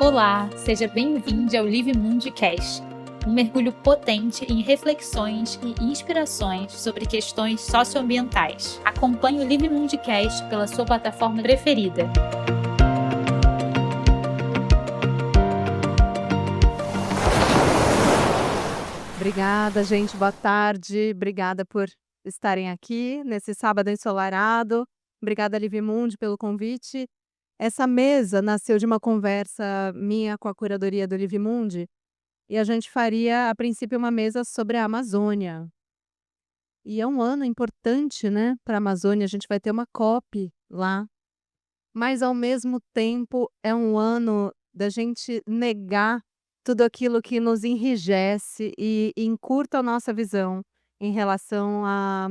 Olá, seja bem-vindo ao Live Mundcast, um mergulho potente em reflexões e inspirações sobre questões socioambientais. Acompanhe o Live Mundcast pela sua plataforma preferida. Obrigada, gente. Boa tarde. Obrigada por estarem aqui nesse sábado ensolarado. Obrigada, Livimundi, pelo convite. Essa mesa nasceu de uma conversa minha com a curadoria do Livimundi e a gente faria, a princípio, uma mesa sobre a Amazônia. E é um ano importante, né, para a Amazônia. A gente vai ter uma COP lá, mas ao mesmo tempo é um ano da gente negar tudo aquilo que nos enrijece e encurta a nossa visão em relação a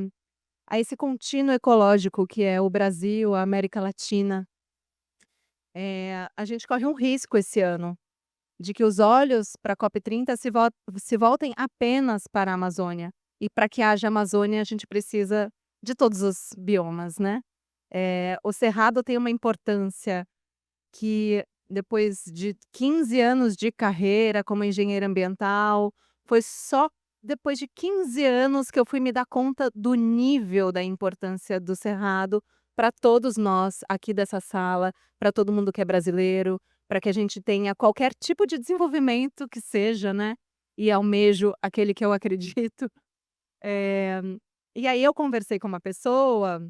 esse contínuo ecológico que é o Brasil, a América Latina. A gente corre um risco esse ano de que os olhos para a COP30 se voltem apenas para a Amazônia. E para que haja Amazônia, a gente precisa de todos os biomas, né? O Cerrado tem uma importância que, depois de 15 anos de carreira como engenheira ambiental, foi só depois de 15 anos que eu fui me dar conta do nível da importância do Cerrado para todos nós aqui dessa sala, para todo mundo que é brasileiro, para que a gente tenha qualquer tipo de desenvolvimento que seja, né? E almejo aquele que eu acredito. Eh, e aí eu conversei com uma pessoa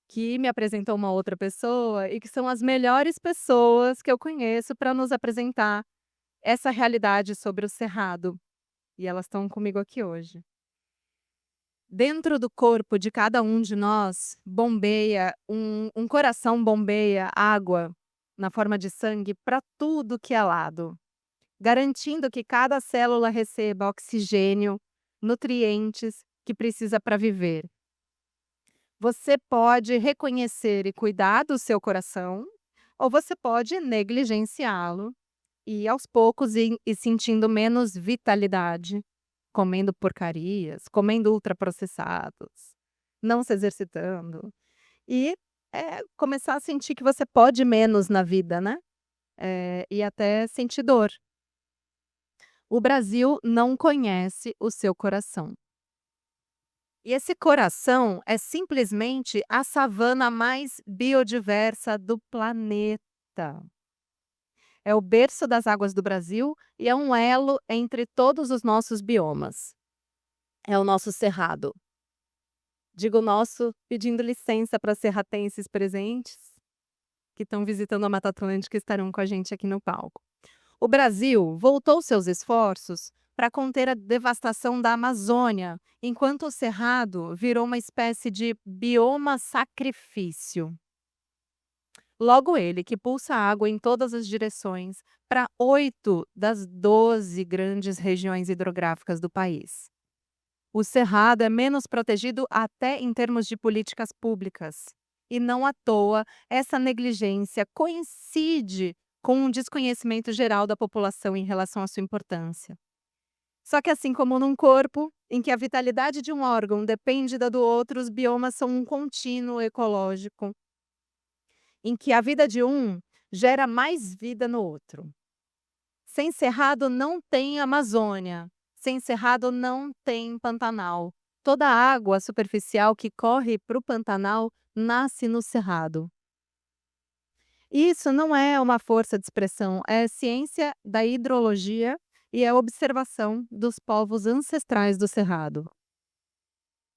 que me apresentou uma outra pessoa e que são as melhores pessoas que eu conheço para nos apresentar essa realidade sobre o Cerrado. E elas estão comigo aqui hoje. Dentro do corpo de cada um de nós, bombeia um coração bombeia água na forma de sangue para tudo que é lado, garantindo que cada célula receba oxigênio, nutrientes que precisa para viver. Você pode reconhecer e cuidar do seu coração, ou você pode negligenciá-lo e aos poucos ir sentindo menos vitalidade, comendo porcarias, comendo ultraprocessados, não se exercitando e, começar a sentir que você pode menos na vida, né, e até sentir dor. O Brasil não conhece o seu coração. E esse coração é simplesmente a savana mais biodiversa do planeta. É o berço das águas do Brasil e é um elo entre todos os nossos biomas. É o nosso cerrado. Digo nosso pedindo licença para serratenses presentes que estão visitando a Mata Atlântica e estarão com a gente aqui no palco. O Brasil voltou seus esforços para conter a devastação da Amazônia, enquanto o Cerrado virou uma espécie de bioma sacrifício. Logo ele, que pulsa água em todas as direções para 8 das 12 grandes regiões hidrográficas do país. O Cerrado é menos protegido até em termos de políticas públicas. E não à toa, essa negligência coincide com um desconhecimento geral da população em relação à sua importância. Só que assim como num corpo, em que a vitalidade de um órgão depende da do outro, os biomas são um contínuo ecológico, em que a vida de um gera mais vida no outro. Sem Cerrado não tem Amazônia, sem Cerrado não tem Pantanal. Toda a água superficial que corre para o Pantanal nasce no Cerrado. Isso não é uma força de expressão, é ciência da hidrologia e é observação dos povos ancestrais do Cerrado.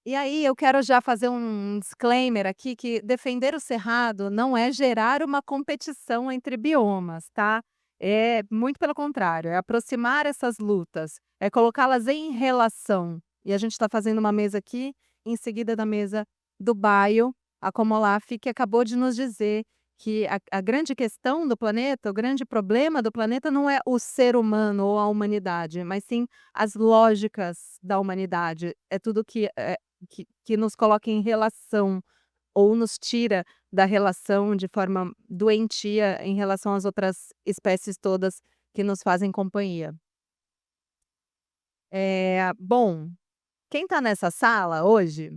E aí eu quero já fazer um disclaimer aqui que defender o Cerrado não é gerar uma competição entre biomas, tá? É muito pelo contrário, é aproximar essas lutas, é colocá-las em relação. E a gente está fazendo uma mesa aqui, em seguida da mesa do Baio, a Comolaf, que acabou de nos dizer que a grande questão do planeta, o grande problema do planeta não é o ser humano ou a humanidade, mas sim as lógicas da humanidade. É tudo que nos coloca em relação ou nos tira da relação de forma doentia em relação às outras espécies todas que nos fazem companhia. Bom, quem está nessa sala hoje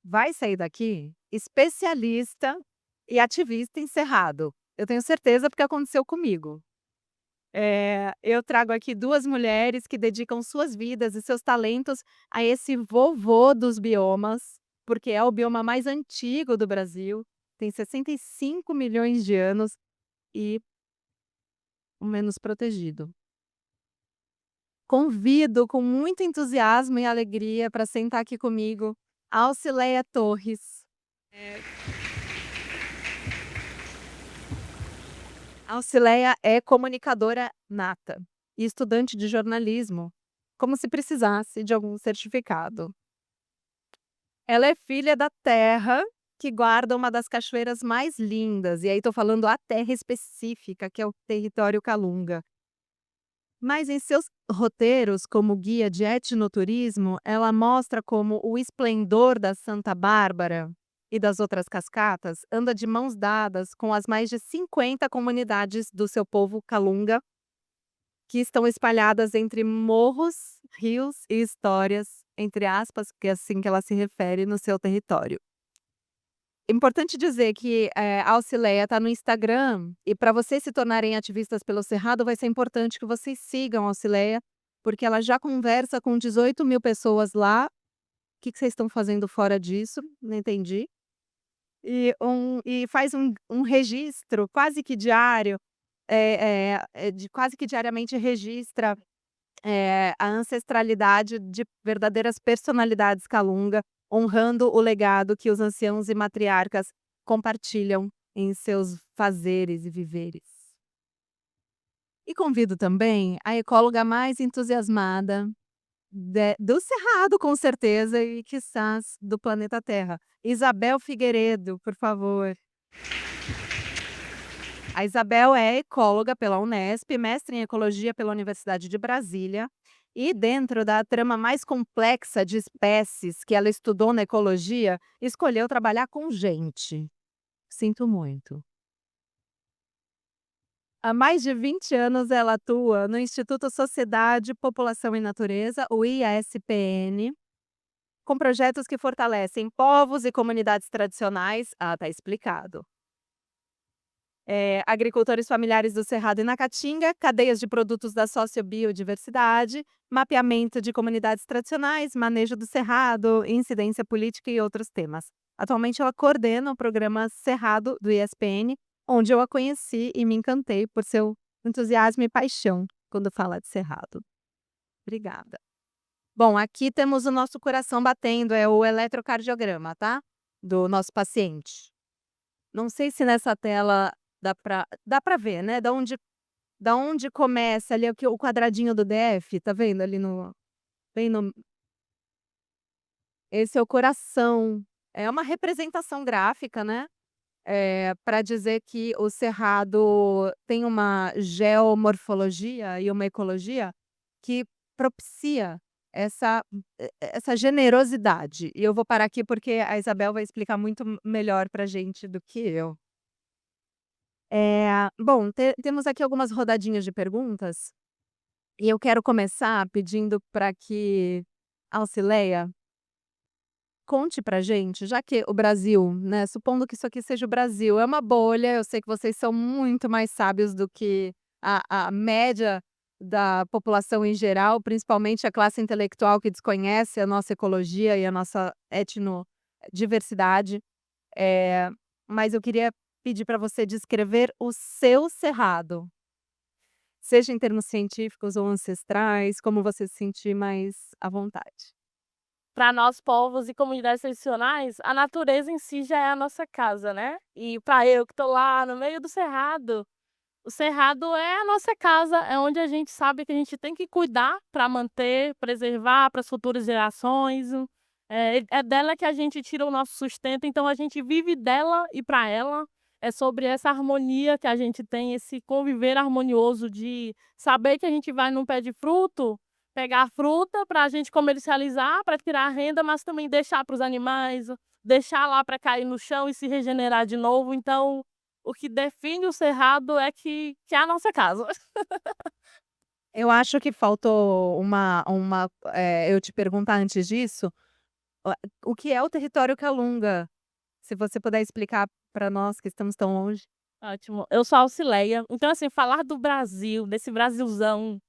vai sair daqui especialista e ativista em cerrado. Eu tenho certeza porque aconteceu comigo. Eu trago aqui 2 mulheres que dedicam suas vidas e seus talentos a esse vovô dos biomas, porque é o bioma mais antigo do Brasil, tem 65 milhões de anos e o menos protegido. Convido com muito entusiasmo e alegria para sentar aqui comigo Alcileia Torres. Alcileia é comunicadora nata e estudante de jornalismo, como se precisasse de algum certificado. Ela é filha da terra, que guarda uma das cachoeiras mais lindas, e aí estou falando a terra específica, que é o território Calunga. Mas em seus roteiros, como guia de etnoturismo, ela mostra como o esplendor da Santa Bárbara e das outras cascatas anda de mãos dadas com as mais de 50 comunidades do seu povo Calunga, que estão espalhadas entre morros, rios e histórias, entre aspas, que é assim que ela se refere no seu território. Importante dizer que, a Alcileia está no Instagram, e para vocês se tornarem ativistas pelo Cerrado, vai ser importante que vocês sigam a Alcileia, porque ela já conversa com 18.000 pessoas lá. O que vocês estão fazendo fora disso? Não entendi. E faz um registro quase que diário, quase que diariamente registra, a ancestralidade de verdadeiras personalidades Calunga, honrando o legado que os anciãos e matriarcas compartilham em seus fazeres e viveres. E convido também a ecóloga mais entusiasmada do Cerrado, com certeza, e quizás do planeta Terra, Isabel Figueiredo, por favor. A Isabel é ecóloga pela Unesp, mestre em ecologia pela Universidade de Brasília, e dentro da trama mais complexa de espécies que ela estudou na ecologia, escolheu trabalhar com gente. Sinto muito. Há mais de 20 anos ela atua no Instituto Sociedade, População e Natureza, o ISPN, com projetos que fortalecem povos e comunidades tradicionais. Ah, tá explicado. Agricultores familiares do Cerrado e na Caatinga, cadeias de produtos da sociobiodiversidade, mapeamento de comunidades tradicionais, manejo do cerrado, incidência política e outros temas. Atualmente ela coordena o programa Cerrado do ISPN, onde eu a conheci e me encantei por seu entusiasmo e paixão quando fala de cerrado. Obrigada. Bom, aqui temos o nosso coração batendo, é o eletrocardiograma, tá? Do nosso paciente. Não sei se nessa tela dá para ver, né, da onde começa ali o quadradinho do DF, tá vendo ali no bem no esse é o coração. É uma representação gráfica, né, pra dizer que o cerrado tem uma geomorfologia e uma ecologia que propicia essa essa generosidade. E eu vou parar aqui, porque a Isabel vai explicar muito melhor pra gente do que eu. Bom, temos aqui algumas rodadinhas de perguntas, e eu quero começar pedindo para que a Alcileia conte pra gente, já que o Brasil, né, supondo que isso aqui seja o Brasil, é uma bolha, eu sei que vocês são muito mais sábios do que a média da população em geral, principalmente a classe intelectual que desconhece a nossa ecologia e a nossa etnodiversidade. Eh, mas eu queria pedir para você descrever o seu cerrado, seja em termos científicos ou ancestrais, como você se sentir mais à vontade. Para nós povos e comunidades tradicionais, a natureza em si já é a nossa casa, né. E para eu que estou lá no meio do cerrado, o cerrado é a nossa casa, é onde a gente sabe que a gente tem que cuidar para manter, preservar para as futuras gerações. É dela que a gente tira o nosso sustento, então a gente vive dela e para ela. É sobre essa harmonia que a gente tem, esse conviver harmonioso de saber que a gente vai num pé de fruto, pegar a fruta para a gente comercializar, para tirar a renda, mas também deixar para os animais, deixar lá para cair no chão e se regenerar de novo. Então, o que define o cerrado é que é a nossa casa. Eu acho que faltou eu te perguntar antes disso, o o que é o território Calunga? Se você puder explicar para nós que estamos tão longe. Ótimo. Eu sou Auxileia. Então, assim, falar do Brasil, desse Brasilzão,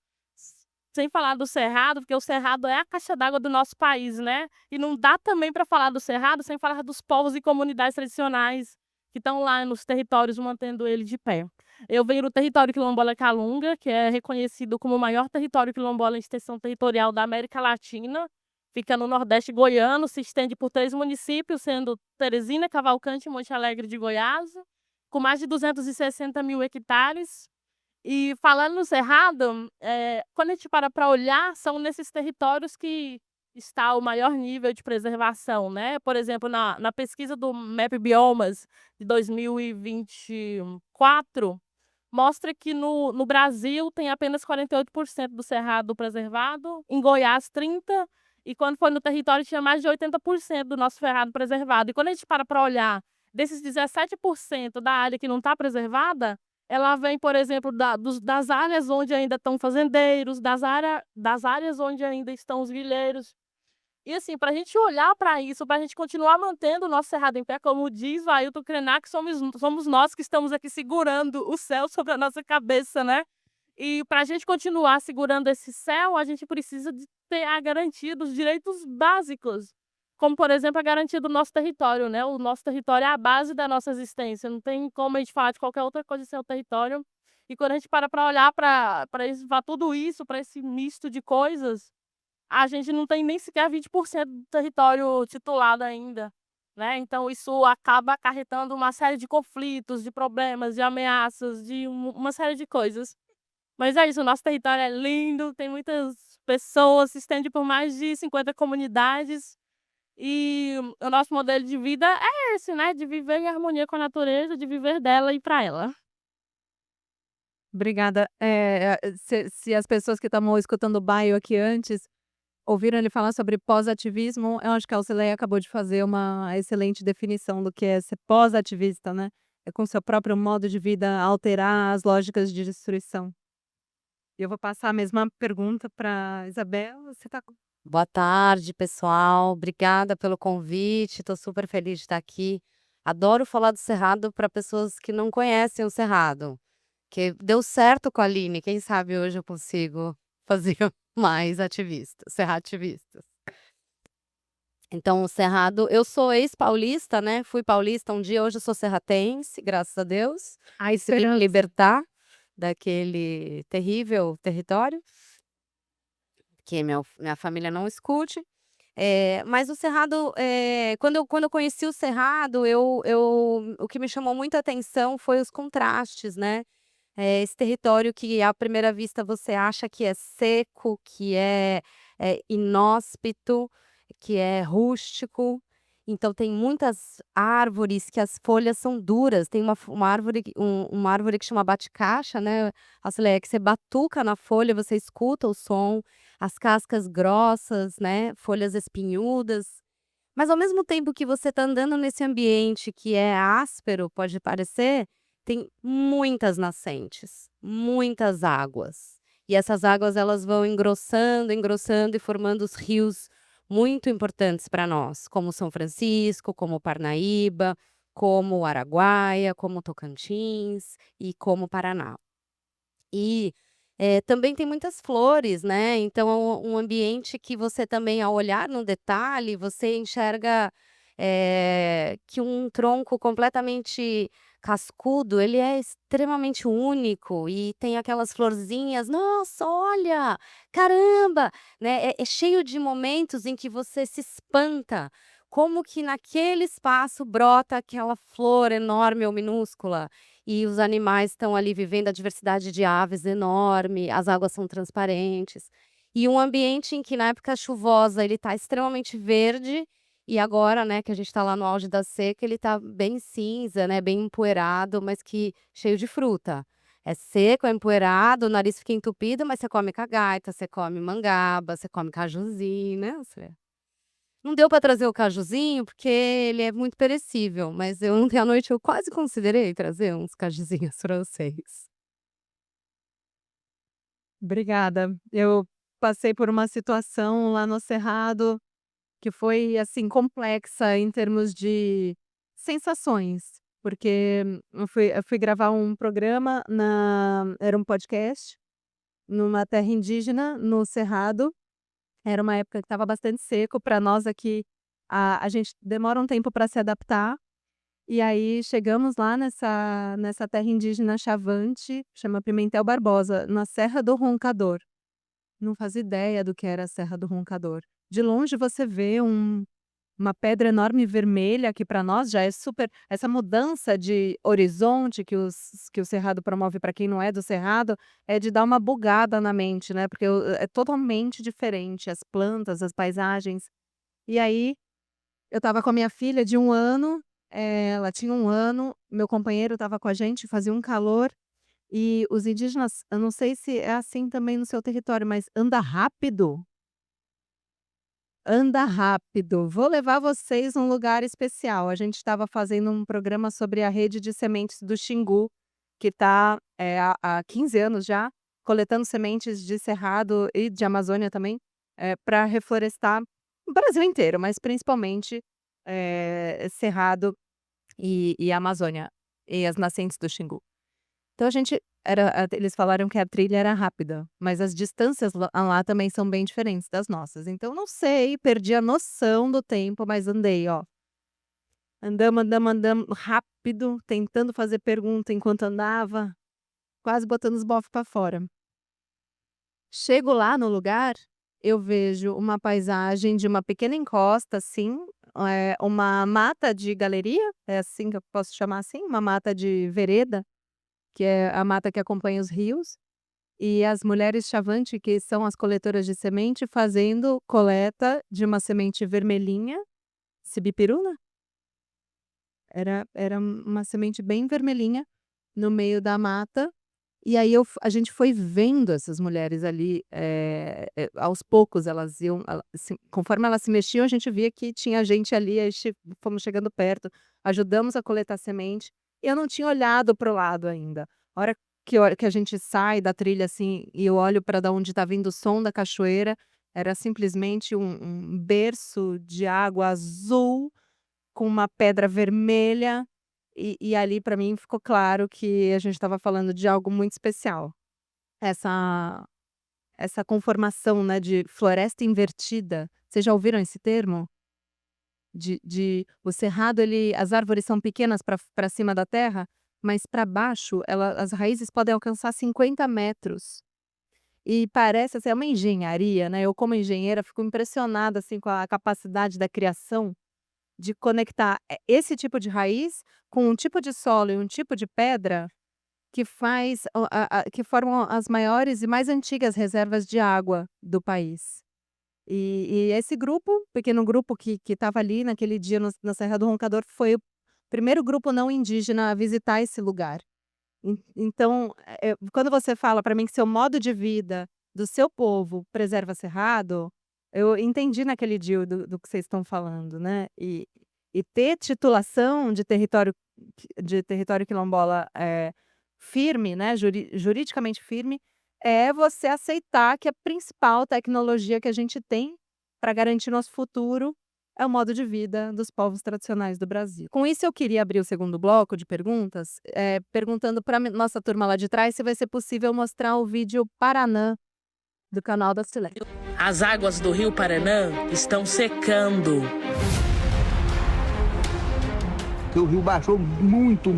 sem falar do Cerrado, porque o Cerrado é a caixa d'água do nosso país, né? E não dá também para falar do Cerrado sem falar dos povos e comunidades tradicionais que estão lá nos territórios mantendo ele de pé. Eu venho do território quilombola Calunga, que é reconhecido como o maior território quilombola em extensão territorial da América Latina. Fica no Nordeste goiano, se estende por 3 municípios, sendo Teresina, Cavalcante e Monte Alegre de Goiás, com mais de 260 mil hectares. E falando no Cerrado, quando a gente para olhar, são nesses territórios que está o maior nível de preservação, né? Por exemplo, na pesquisa do MAP Biomas de 2024, mostra que no Brasil tem apenas 48% do cerrado preservado, em Goiás 30%, e quando foi no território tinha mais de 80% do nosso cerrado preservado. E quando a gente para olhar desses 17% da área que não está preservada, ela vem, por exemplo, das áreas onde ainda estão fazendeiros, das áreas onde ainda estão os grileiros. E assim, para a gente olhar para isso, para a gente continuar mantendo o nosso cerrado em pé, como diz o Ailton Krenak, somos nós que estamos aqui segurando o céu sobre a nossa cabeça, né? E para a gente continuar segurando esse céu, a gente precisa de ter a garantia dos direitos básicos, como, por exemplo, a garantia do nosso território, né? O nosso território é a base da nossa existência, não tem como a gente falar de qualquer outra coisa sem o território. E quando a gente para olhar para tudo isso, para esse misto de coisas, a gente não tem nem sequer 20% do território titulado ainda, né? Então isso acaba acarretando uma série de conflitos, de problemas, de ameaças, de uma série de coisas. Mas é isso, o nosso território é lindo, tem muitas pessoas, se estende por mais de 50 comunidades. E o nosso modelo de vida é esse, né? De viver em harmonia com a natureza, de viver dela e para ela. Obrigada. Se as pessoas que estavam escutando o Baio aqui antes ouviram ele falar sobre pós-ativismo, eu acho que a Auxileia acabou de fazer uma excelente definição do que é ser pós-ativista, né? É com seu próprio modo de vida alterar as lógicas de destruição. E eu vou passar a mesma pergunta para Isabel. Você tá Boa tarde, pessoal. Obrigada pelo convite. Estou super feliz de estar aqui. Adoro falar do Cerrado para pessoas que não conhecem o Cerrado. Que deu certo com a Aline. Quem sabe hoje eu consigo fazer mais ativistas, serrativistas. Então, o Cerrado, eu sou ex-paulista, né? Fui paulista um dia, hoje eu sou serratense, graças a Deus. a Consegui me esperança. libertar daquele terrível território, que minha família não escute. Mas o Cerrado, quando eu conheci o Cerrado, o que me chamou muita atenção foi os contrastes, né? Esse território que à primeira vista você acha que é seco, que é inóspito, que é rústico. Então tem muitas árvores que as folhas são duras. Tem uma árvore, uma árvore que chama bate-caixa, né? Auxileia, que você batuca na folha, você escuta o som, as cascas grossas, né? Folhas espinhudas. Mas ao mesmo tempo que você está andando nesse ambiente que é áspero, pode parecer, tem muitas nascentes, muitas águas. E essas águas elas vão engrossando, engrossando e formando os rios muito importantes para nós, como São Francisco, como Parnaíba, como o Araguaia, como Tocantins e como Paraná. E também tem muitas flores, né? Então é um ambiente que você também, ao olhar no detalhe, você enxerga que um tronco completamente cascudo, ele é extremamente único e tem aquelas florzinhas, nossa, olha, caramba, né? É cheio de momentos em que você se espanta, como que naquele espaço brota aquela flor enorme ou minúscula. E os animais estão ali vivendo a diversidade de aves enorme, as águas são transparentes. E um ambiente em que na época chuvosa ele está extremamente verde, e agora, né, que a gente está lá no auge da seca, ele está bem cinza, né, bem empoeirado, mas que cheio de fruta. É seco, é empoeirado, o nariz fica entupido, mas você come cagaita, você come mangaba, você come cajuzinho, né? Não deu para trazer o cajuzinho, porque ele é muito perecível, mas ontem à noite eu quase considerei trazer uns cajuzinhos para vocês. Obrigada. Eu passei por uma situação lá no Cerrado que foi, assim, complexa em termos de sensações. porque eu fui gravar um programa era um podcast, numa terra indígena, no Cerrado. Era uma época que estava bastante seco. Para nós aqui, a gente demora um tempo para se adaptar. E aí chegamos lá nessa terra indígena Chavante, chama Pimentel Barbosa, na Serra do Roncador. Não fazia ideia do que era a Serra do Roncador. De longe você vê uma pedra enorme vermelha, que para nós já é super. Essa mudança de horizonte que o Cerrado promove para quem não é do Cerrado é de dar uma bugada na mente, né? Porque é totalmente diferente, as plantas, as paisagens. E aí eu estava com a minha filha de 1 ano, ela tinha 1 ano, meu companheiro estava com a gente, fazia um calor. E os indígenas, eu não sei se é assim também no seu território, mas anda rápido. Anda rápido. Vou levar vocês num lugar especial. A gente estava fazendo um programa sobre a rede de sementes do Xingu, que está há 15 anos já, coletando sementes de Cerrado e de Amazônia também, para reflorestar o Brasil inteiro, mas principalmente Cerrado e Amazônia, e as nascentes do Xingu. Então eles falaram que a trilha era rápida, mas as distâncias lá também são bem diferentes das nossas. Então não sei, perdi a noção do tempo, mas andei, ó. Andamos rápido, tentando fazer pergunta enquanto andava, quase botando os bofos para fora. Chego lá no lugar, eu vejo uma paisagem de uma pequena encosta, assim, uma mata de galeria, é assim que eu posso chamar assim, uma mata de vereda, que é a mata que acompanha os rios, e as mulheres Chavante, que são as coletoras de semente, fazendo coleta de uma semente vermelhinha, sibipiruna. Era uma semente bem vermelhinha no meio da mata. E aí a gente foi vendo essas mulheres ali, aos poucos elas iam, conforme elas se mexiam, a gente via que tinha gente ali, aí fomos chegando perto, ajudamos a coletar semente. Eu não tinha olhado para o lado ainda. A hora que a gente sai da trilha assim e eu olho para onde está vindo o som da cachoeira, era simplesmente um berço de água azul com uma pedra vermelha. E ali para mim ficou claro que a gente estava falando de algo muito especial. Essa conformação, né, de floresta invertida. Vocês já ouviram esse termo? O cerrado, as árvores são pequenas para cima da terra, mas para baixo as raízes podem alcançar 50 metros. E parece assim, é uma engenharia, né? Eu, como engenheira, fico impressionada assim, com a capacidade da criação de conectar esse tipo de raiz com um tipo de solo e um tipo de pedra que que formam as maiores e mais antigas reservas de água do país. E esse pequeno grupo que estava ali naquele dia na Serra do Roncador, foi o primeiro grupo não indígena a visitar esse lugar. Então, quando você fala para mim que seu modo de vida do seu povo preserva Cerrado, eu entendi naquele dia do que vocês estão falando, né? E ter titulação de território quilombola firme, né? Juridicamente firme, é você aceitar que a principal tecnologia que a gente tem para garantir nosso futuro é o modo de vida dos povos tradicionais do Brasil. Com isso, eu queria abrir o segundo bloco de perguntas, perguntando para nossa turma lá de trás se vai ser possível mostrar o vídeo Paranã do canal da Silé. As águas do rio Paranã estão secando. O rio baixou muito.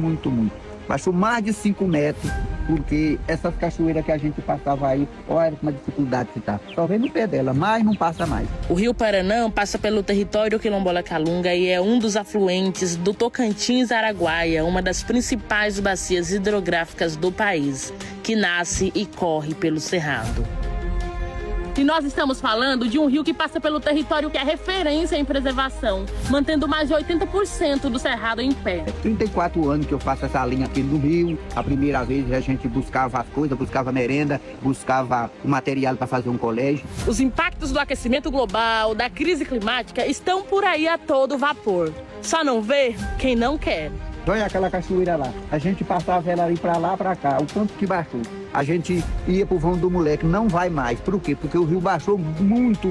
Baixou mais de 5 metros, porque essas cachoeiras que a gente passava aí, olha com uma dificuldade que tá. Só vem no pé dela, mas não passa mais. O rio Paranã passa pelo território quilombola Calunga e é um dos afluentes do Tocantins-Araguaia, uma das principais bacias hidrográficas do país, que nasce e corre pelo Cerrado. E nós estamos falando de um rio que passa pelo território que é referência em preservação, mantendo mais de 80% do Cerrado em pé. 34 anos que eu faço essa linha aqui no rio. A primeira vez a gente buscava as coisas, buscava merenda, buscava o material para fazer um colégio. Os impactos do aquecimento global, da crise climática, estão por aí a todo vapor. Só não vê quem não quer. Olha aquela cachoeira lá. A gente passava ela ali para lá, para cá, o quanto que baixou. A gente ia pro vão do moleque, não vai mais. Por quê? Porque o rio baixou muito.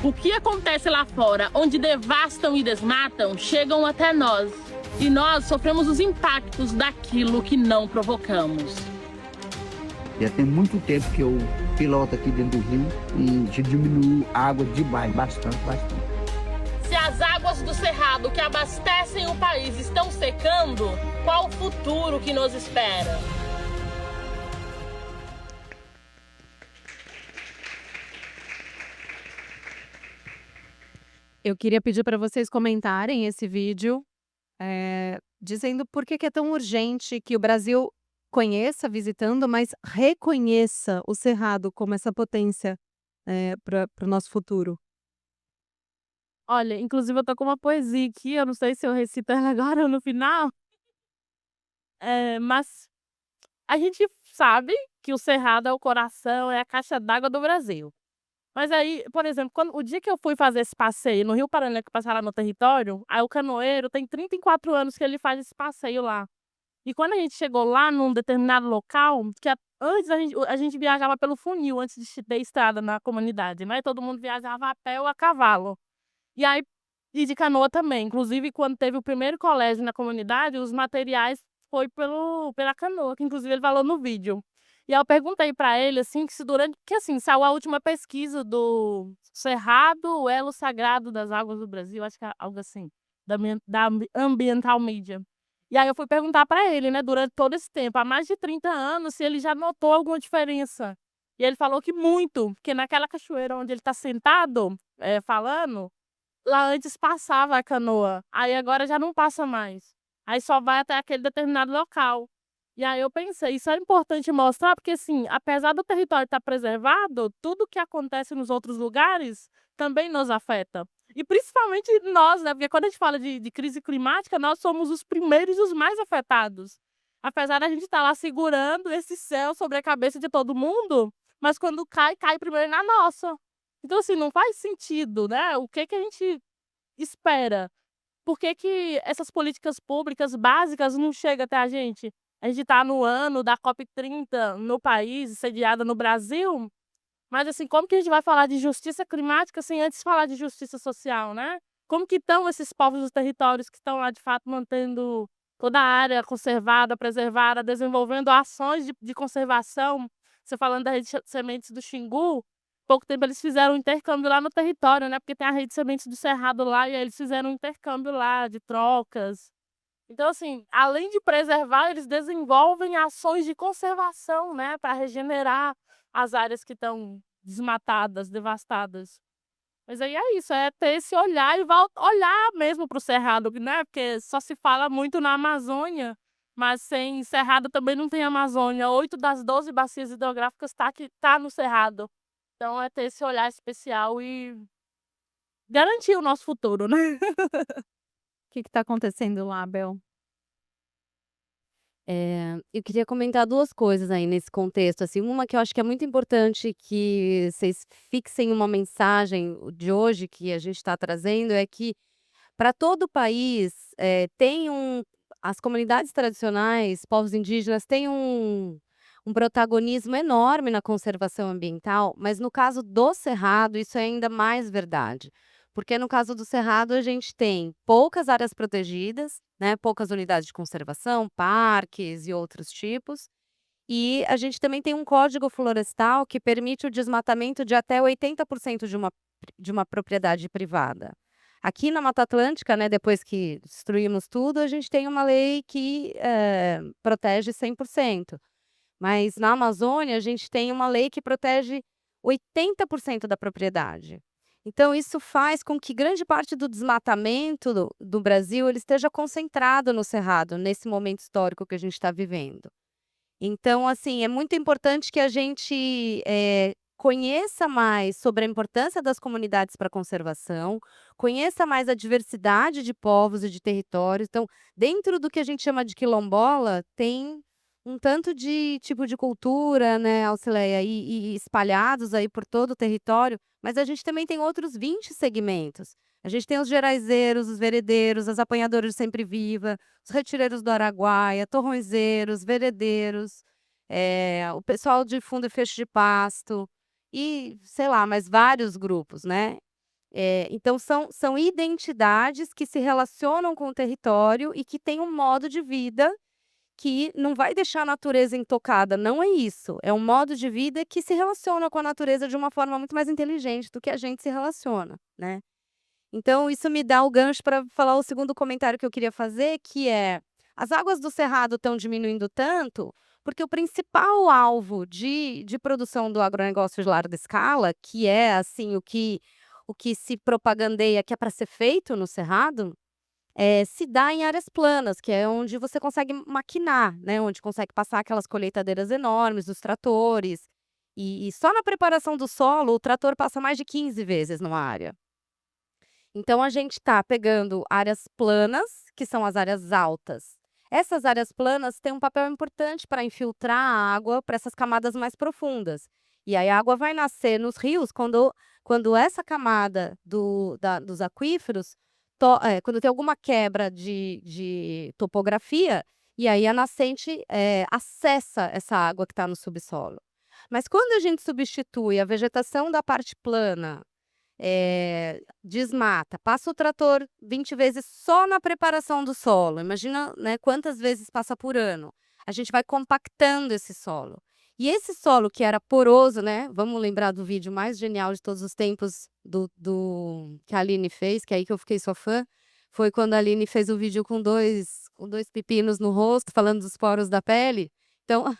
O que acontece lá fora, onde devastam e desmatam, chegam até nós. E nós sofremos os impactos daquilo que não provocamos. Já tem muito tempo que eu piloto aqui dentro do rio e já diminuiu a água demais, bastante. Se as águas do Cerrado que abastecem o país estão secando, qual o futuro que nos espera? Eu queria pedir para vocês comentarem esse vídeo, dizendo por que é tão urgente que o Brasil conheça visitando, mas reconheça o Cerrado como essa potência, para o nosso futuro. Olha, inclusive eu tô com uma poesia aqui, eu não sei se eu recito ela agora ou no final. Mas a gente sabe que o Cerrado é o coração, é a caixa d'água do Brasil. Mas aí, por exemplo, o dia que eu fui fazer esse passeio no Rio Paraná, que passar lá no território, aí o canoeiro tem 34 anos que ele faz esse passeio lá. E quando a gente chegou lá num determinado local, antes a gente viajava pelo funil, antes de ter estrada na comunidade, né? Todo mundo viajava a pé ou a cavalo. E aí, e de canoa também. Inclusive, quando teve o primeiro colégio na comunidade, os materiais foi pela canoa, que inclusive ele falou no vídeo. E aí eu perguntei para ele, assim, que se durante... Que assim, saiu a última pesquisa do Cerrado, o elo sagrado das águas do Brasil, acho que é algo assim, da Ambiental Media. E aí eu fui perguntar para ele, né, durante todo esse tempo, há mais de 30 anos, se ele já notou alguma diferença. E ele falou que muito, porque naquela cachoeira onde ele está sentado, falando, lá antes passava a canoa, aí agora já não passa mais. Aí só vai até aquele determinado local. E aí eu pensei, isso é importante mostrar, porque assim, apesar do território estar preservado, tudo que acontece nos outros lugares também nos afeta. E principalmente nós, né? Porque quando a gente fala de crise climática, nós somos os primeiros e os mais afetados. Apesar da gente estar lá segurando esse céu sobre a cabeça de todo mundo, mas quando cai, cai primeiro na nossa. Então, assim, não faz sentido, né? O que a gente espera? Por que essas políticas públicas básicas não chegam até a gente? A gente está no ano da COP30 no país, sediada no Brasil, mas assim, como que a gente vai falar de justiça climática sem antes falar de justiça social, né? Como que estão esses povos dos territórios que estão lá, de fato, mantendo toda a área conservada, preservada, desenvolvendo ações de conservação? Você falando da rede de sementes do Xingu, pouco tempo eles fizeram um intercâmbio lá no território, né? Porque tem a rede de sementes do Cerrado lá, e aí eles fizeram um intercâmbio lá, de trocas. Então, assim, além de preservar, eles desenvolvem ações de conservação, né, para regenerar as áreas que estão desmatadas, devastadas. Mas aí é isso, é ter esse olhar e olhar mesmo para o Cerrado, né? Porque só se fala muito na Amazônia, mas sem Cerrado também não tem Amazônia. 8 das 12 bacias hidrográficas tá no Cerrado. Então é ter esse olhar especial e garantir o nosso futuro, né? O que está acontecendo lá, Bel? Eu queria comentar 2 coisas aí nesse contexto, assim, uma que eu acho que é muito importante que vocês fixem uma mensagem de hoje que a gente está trazendo, é que para todo o país, as comunidades tradicionais, povos indígenas têm um protagonismo enorme na conservação ambiental, mas no caso do Cerrado isso é ainda mais verdade. Porque no caso do Cerrado a gente tem poucas áreas protegidas, né, poucas unidades de conservação, parques e outros tipos. E a gente também tem um código florestal que permite o desmatamento de até 80% de uma propriedade privada. Aqui na Mata Atlântica, né, depois que destruímos tudo, a gente tem uma lei que protege 100%. Mas na Amazônia a gente tem uma lei que protege 80% da propriedade. Então isso faz com que grande parte do desmatamento do Brasil ele esteja concentrado no Cerrado, nesse momento histórico que a gente está vivendo. Então, assim, é muito importante que a gente conheça mais sobre a importância das comunidades para a conservação, conheça mais a diversidade de povos e de territórios. Então, dentro do que a gente chama de quilombola, tem um tanto de tipo de cultura, né, Auxileia, e espalhados aí por todo o território, mas a gente também tem outros 20 segmentos. A gente tem os geraizeiros, os veredeiros, as apanhadoras de sempre viva, os retireiros do Araguaia, torronzeiros, veredeiros, o pessoal de fundo e fecho de pasto e, sei lá, mais vários grupos, né? Então são identidades que se relacionam com o território e que têm um modo de vida que não vai deixar a natureza intocada, não é isso. É um modo de vida que se relaciona com a natureza de uma forma muito mais inteligente do que a gente se relaciona, né. Então isso me dá o gancho para falar o segundo comentário que eu queria fazer, que é: as águas do cerrado estão diminuindo tanto, porque o principal alvo de produção do agronegócio de larga escala, que é, assim, o que se propagandeia que é para ser feito no cerrado, se dá em áreas planas, que é onde você consegue maquinar, né, onde consegue passar aquelas colheitadeiras enormes dos tratores, e só na preparação do solo o trator passa mais de 15 vezes numa área. Então a gente está pegando áreas planas, que são as áreas altas. Essas áreas planas têm um papel importante para infiltrar a água para essas camadas mais profundas. E aí a água vai nascer nos rios quando essa camada dos aquíferos, quando tem alguma quebra de topografia, e aí a nascente acessa essa água que está no subsolo. Mas quando a gente substitui a vegetação da parte plana, desmata, passa o trator 20 vezes só na preparação do solo, imagina, né, quantas vezes passa por ano. A gente vai compactando esse solo. E esse solo que era poroso, né, vamos lembrar do vídeo mais genial de todos os tempos que a Aline fez, que é aí que eu fiquei sua fã, foi quando a Aline fez o vídeo com dois pepinos no rosto, falando dos poros da pele. Então,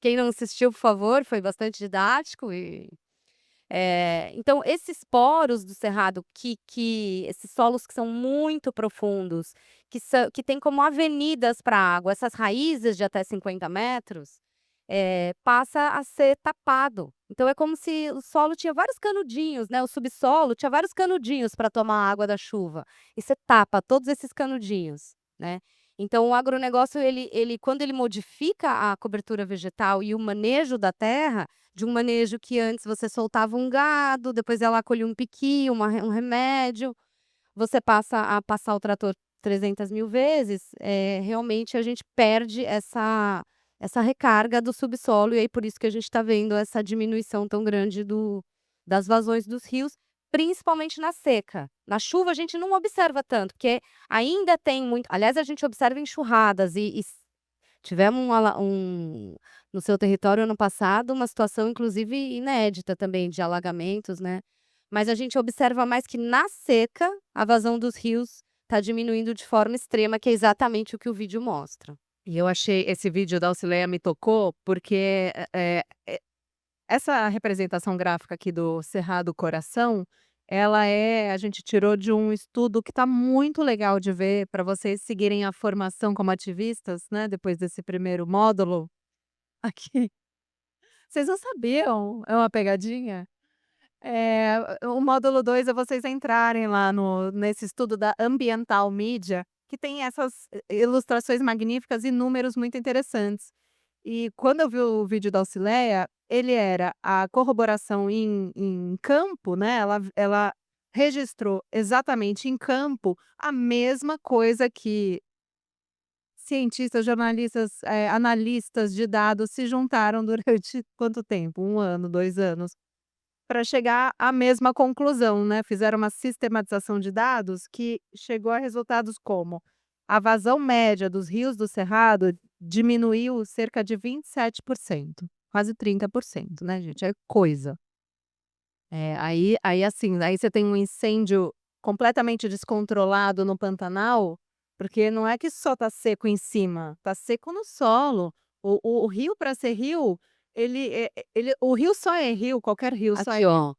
quem não assistiu, por favor, foi bastante didático. Então esses poros do cerrado, esses solos que são muito profundos, que têm como avenidas para a água essas raízes de até 50 metros, passa a ser tapado. Então é como se o solo tinha vários canudinhos, né, o subsolo tinha vários canudinhos para tomar a água da chuva, e você tapa todos esses canudinhos, né. Então o agronegócio quando ele modifica a cobertura vegetal e o manejo da terra, de um manejo que antes você soltava um gado, depois ela colhia um piqui, um remédio, você passa a passar o trator 300.000 vezes, realmente a gente perde essa recarga do subsolo, e aí por isso que a gente está vendo essa diminuição tão grande das vazões dos rios, principalmente na seca. Na chuva a gente não observa tanto, porque ainda tem muito, aliás, a gente observa enxurradas e tivemos no seu território ano passado uma situação inclusive inédita também de alagamentos, né. Mas a gente observa mais que na seca a vazão dos rios está diminuindo de forma extrema, que é exatamente o que o vídeo mostra. E eu achei esse vídeo da Auxileia me tocou, porque essa representação gráfica aqui do Cerrado Coração, a gente tirou de um estudo que está muito legal de ver para vocês seguirem a formação como ativistas, né, depois desse primeiro módulo aqui. Vocês não sabiam? É uma pegadinha? O módulo 2 é vocês entrarem lá nesse estudo da Ambiental Media, que tem essas ilustrações magníficas e números muito interessantes. E quando eu vi o vídeo da Auxileia, ele era a corroboração em campo, né, ela registrou exatamente em campo a mesma coisa que cientistas, jornalistas, analistas de dados se juntaram durante quanto tempo? 1 ano, 2 anos, para chegar à mesma conclusão, né, fizeram uma sistematização de dados que chegou a resultados como: a vazão média dos rios do Cerrado diminuiu cerca de 27%, quase 30%, né, gente, é coisa. Assim, aí você tem um incêndio completamente descontrolado no Pantanal, porque não é que só tá seco em cima, tá seco no solo. O rio, para ser rio, o rio só é rio, qualquer rio só Aqui, ó,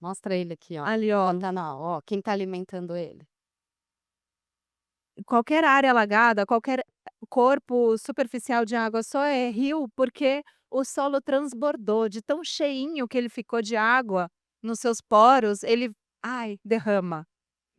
mostra ele aqui, ó, ali, ó, Pantanal, ó, quem está alimentando ele. qualquer área alagada, qualquer corpo superficial de água só é rio porque o solo transbordou, de tão cheinho que ele ficou de água nos seus poros, ele, derrama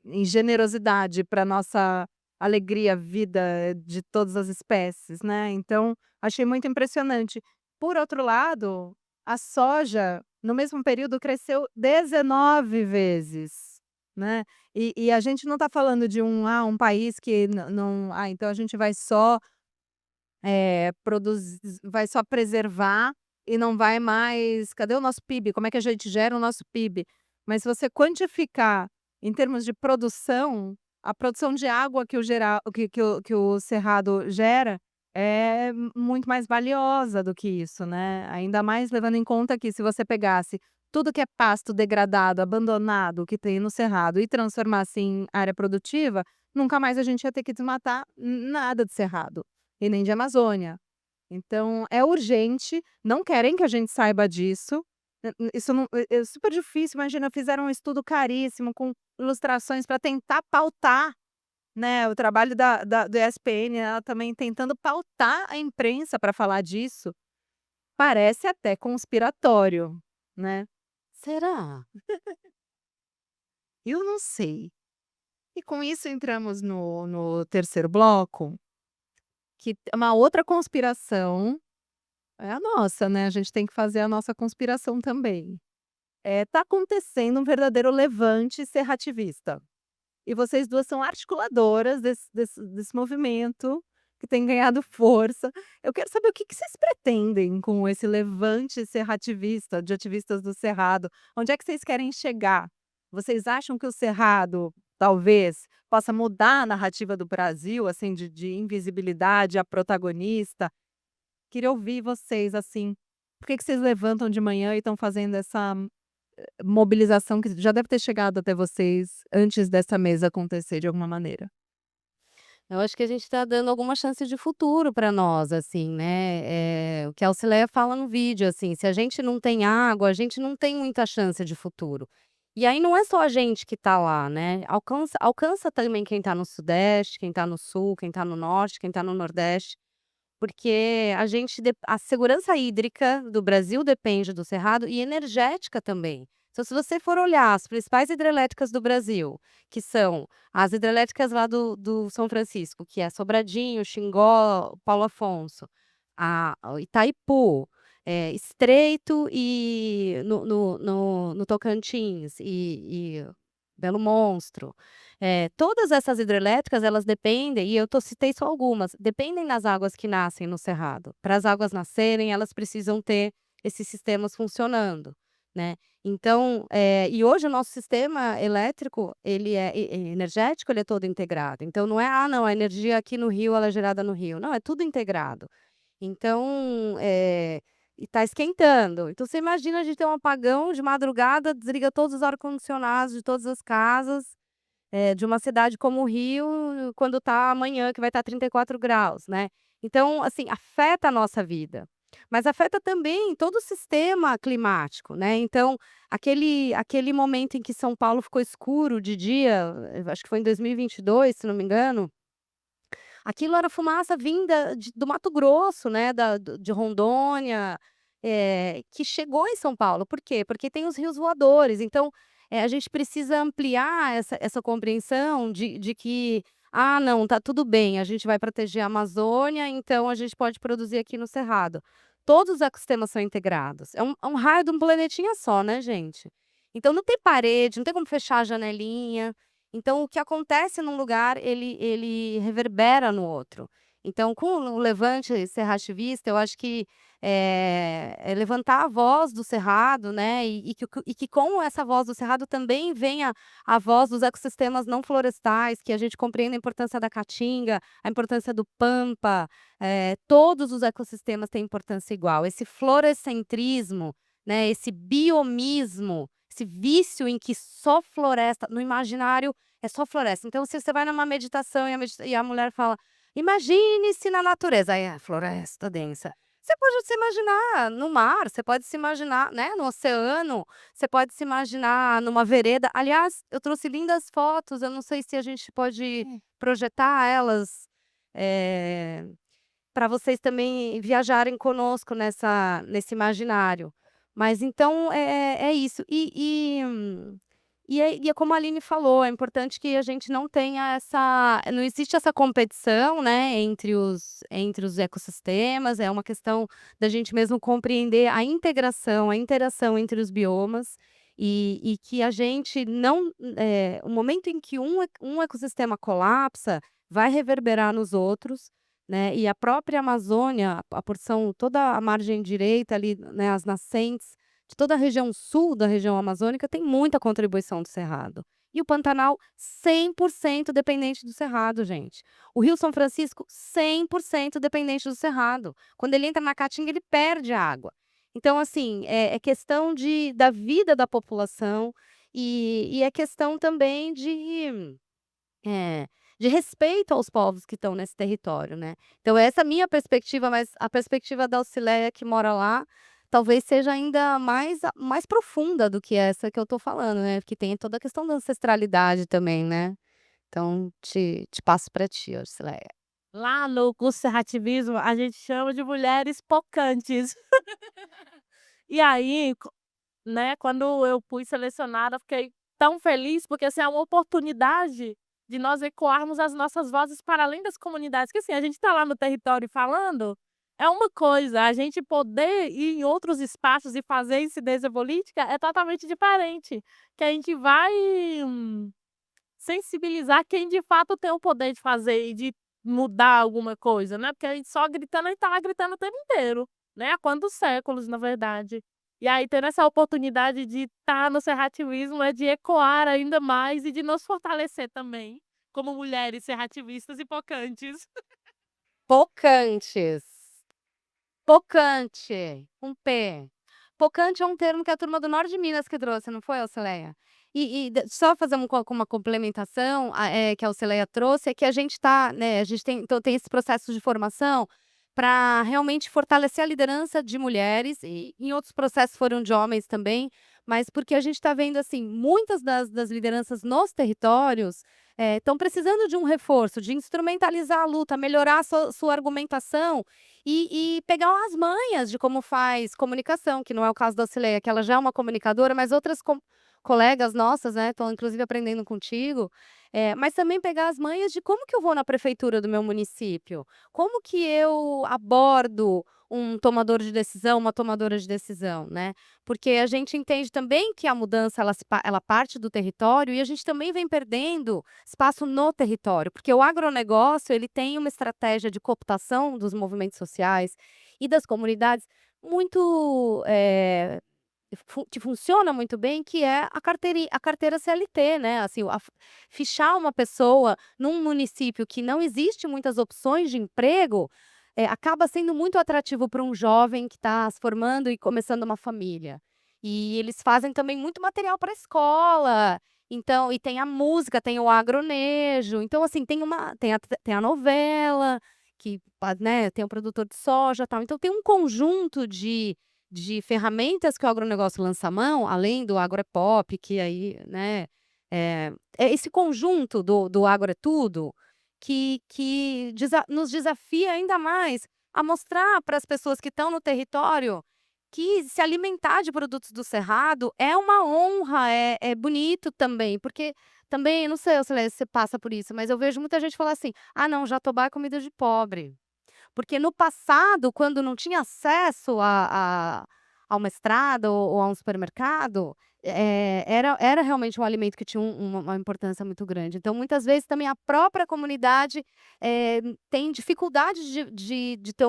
em generosidade para nossa alegria, vida de todas as espécies, né. Então, achei muito impressionante. Por outro lado, a soja, no mesmo período, cresceu 19 vezes, né. E a gente não está falando de um país que não, então a gente vai só, vai só preservar e não vai mais, cadê o nosso PIB? Como é que a gente gera o nosso PIB? mas se você quantificar em termos de produção, a produção de água que o cerrado gera é muito mais valiosa do que isso, né. Ainda mais levando em conta que se você pegasse tudo que é pasto degradado, abandonado, que tem no cerrado e transformasse em área produtiva, nunca mais a gente ia ter que desmatar nada de cerrado, e nem de Amazônia. Então é urgente, não querem que a gente saiba disso. Isso não é super difícil, imagina, fizeram um estudo caríssimo com ilustrações para tentar pautar, né, o trabalho do ESPN, ela também tentando pautar a imprensa para falar disso. Parece até conspiratório, né. Será? Eu não sei. E com isso entramos no terceiro bloco, que é uma outra conspiração, é a nossa, né, a gente tem que fazer a nossa conspiração também. Tá acontecendo um verdadeiro levante serrativista. E vocês 2 são articuladoras desse movimento, que tem ganhado força. Eu quero saber o que vocês pretendem com esse levante serrativista, de ativistas do cerrado. Onde é que vocês querem chegar? Vocês acham que o cerrado, talvez, possa mudar a narrativa do Brasil, assim, de invisibilidade a protagonista? Queria ouvir vocês, assim, por que vocês levantam de manhã e estão fazendo essa mobilização que já deve ter chegado até vocês antes dessa mesa acontecer de alguma maneira? Eu acho que a gente está dando alguma chance de futuro para nós, assim, né, o que a Alcileia fala no vídeo, assim, se a gente não tem água, a gente não tem muita chance de futuro. E aí não é só a gente que está lá, né, alcança também quem está no sudeste, quem está no sul, quem está no norte, quem está no nordeste, porque a segurança hídrica do Brasil depende do cerrado e energética também. Então se você for olhar as principais hidrelétricas do Brasil, que são as hidrelétricas lá do São Francisco, que é Sobradinho, Xingó, Paulo Afonso, o Itaipu, Estreito e no Tocantins e Belo Monstro. Todas essas hidrelétricas, elas dependem, e eu citei só algumas, dependem das águas que nascem no cerrado. Para as águas nascerem, elas precisam ter esses sistemas funcionando, né. Então, e hoje o nosso sistema elétrico, ele é energético, ele é todo integrado. Então não é: "Ah, não, a energia aqui no Rio, ela é gerada no Rio". Não, é tudo integrado. Então, e tá esquentando. Então você imagina a gente ter um apagão de madrugada, desliga todos os ar-condicionados de todas as casas, de uma cidade como o Rio, quando tá amanhã, que vai estar 34 graus, né. Então, assim, afeta a nossa vida, mas afeta também todo o sistema climático, né. Então, aquele momento em que São Paulo ficou escuro de dia, acho que foi em 2022, se não me engano, aquilo era fumaça vinda do Mato Grosso, né, de Rondônia, que chegou em São Paulo. Por quê? Porque tem os rios voadores. Então, a gente precisa ampliar essa compreensão de que: "Ah, não, tá tudo bem, a gente vai proteger a Amazônia, então a gente pode produzir aqui no Cerrado". Todos os ecossistemas são integrados. É um raio de um planetinha só, né, gente. Então não tem parede, não tem como fechar a janelinha. Então o que acontece num lugar, ele reverbera no outro. Então com o levante serrativista, eu acho que, é levantar a voz do cerrado, né, e que com essa voz do cerrado também venha a voz dos ecossistemas não florestais, que a gente compreenda a importância da caatinga, a importância do pampa, todos os ecossistemas têm importância igual. Esse florescentrismo, né, esse biomismo, esse vício em que só floresta, no imaginário é só floresta. Então, se você vai numa meditação e a mulher fala: "Imagine-se na natureza", aí é floresta densa. Você pode se imaginar no mar, você pode se imaginar, né, no oceano, você pode se imaginar numa vereda. Aliás, eu trouxe lindas fotos, eu não sei se a gente pode projetar elas, para vocês também viajarem conosco nesse imaginário. Mas então é isso. E é como a Aline falou, é importante que a gente não tenha não existe essa competição, né, entre os ecossistemas, é uma questão da gente mesmo compreender a integração, a interação entre os biomas, e que a gente não, o momento em que um ecossistema colapsa, vai reverberar nos outros, né, e a própria Amazônia, a porção toda a margem direita ali, né, as nascentes de toda a região sul da região amazônica tem muita contribuição do cerrado. E o Pantanal 100% dependente do cerrado, gente. O Rio São Francisco 100% dependente do cerrado. Quando ele entra na Caatinga, ele perde a água. Então, assim, é questão da vida da população e é questão também é, de respeito aos povos que estão nesse território, né? Então, essa é a minha perspectiva, mas a perspectiva da Auxileia que mora lá talvez seja ainda mais profunda do que essa que eu tô falando, né? Porque tem toda a questão da ancestralidade também, né? Então, te passo para ti, Auxileia. Lá no curso de serrativismo, a gente chama de mulheres pocantes. E aí, né, quando eu fui selecionada, eu fiquei tão feliz, porque assim, é uma oportunidade de nós ecoarmos as nossas vozes para além das comunidades. Que assim, a gente está lá no território falando, é uma coisa, a gente poder ir em outros espaços e fazer incidência política é totalmente diferente. Que a gente vai sensibilizar quem de fato tem o poder de fazer e de mudar alguma coisa, né? Porque a gente só gritando, a gente tá lá gritando o tempo inteiro, né? Há quantos séculos, na verdade. E aí, tendo essa oportunidade de estar no serrativismo é de ecoar ainda mais e de nos fortalecer também, como mulheres serrativistas e pocantes. Pocantes. Pocante, com P. Pocante é um termo que a turma do Norte de Minas que trouxe, não foi, Auxileia? Só fazer uma complementação que a Auxileia trouxe, é que a gente tá, né, a gente tem esse processo de formação para realmente fortalecer a liderança de mulheres, e em outros processos foram de homens também, mas porque a gente está vendo, assim, muitas das lideranças nos territórios estão precisando de um reforço, de instrumentalizar a luta, melhorar a sua argumentação e pegar as manhas de como faz comunicação, que não é o caso da Auxileia, que ela já é uma comunicadora, mas outras colegas nossas, né, estão inclusive aprendendo contigo, mas também pegar as manhas de como que eu vou na prefeitura do meu município, como que eu abordo um tomador de decisão, uma tomadora de decisão, né? Porque a gente entende também que a mudança ela parte do território e a gente também vem perdendo espaço no território, porque o agronegócio ele tem uma estratégia de cooptação dos movimentos sociais e das comunidades muito que funciona muito bem, que é a carteira CLT, né? Assim, fichar uma pessoa num município que não existe muitas opções de emprego, acaba sendo muito atrativo para um jovem que está se formando e começando uma família. E eles fazem também muito material para a escola. Então, e tem a música, tem o agronejo. Então, assim, tem a novela, que, né, tem o produtor de soja e tal. Então, tem um conjunto de ferramentas que o agronegócio lança a mão, além do Agroepop, que aí, né, é esse conjunto do Agro é Tudo, que nos desafia ainda mais a mostrar para as pessoas que estão no território que se alimentar de produtos do Cerrado é uma honra, é bonito também, porque também, não sei se você passa por isso, mas eu vejo muita gente falar assim: ah, não, jatobá é comida de pobre. Porque no passado, quando não tinha acesso a uma estrada ou a um supermercado, era realmente um alimento que tinha uma importância muito grande. Então, muitas vezes, também a própria comunidade tem dificuldade de ter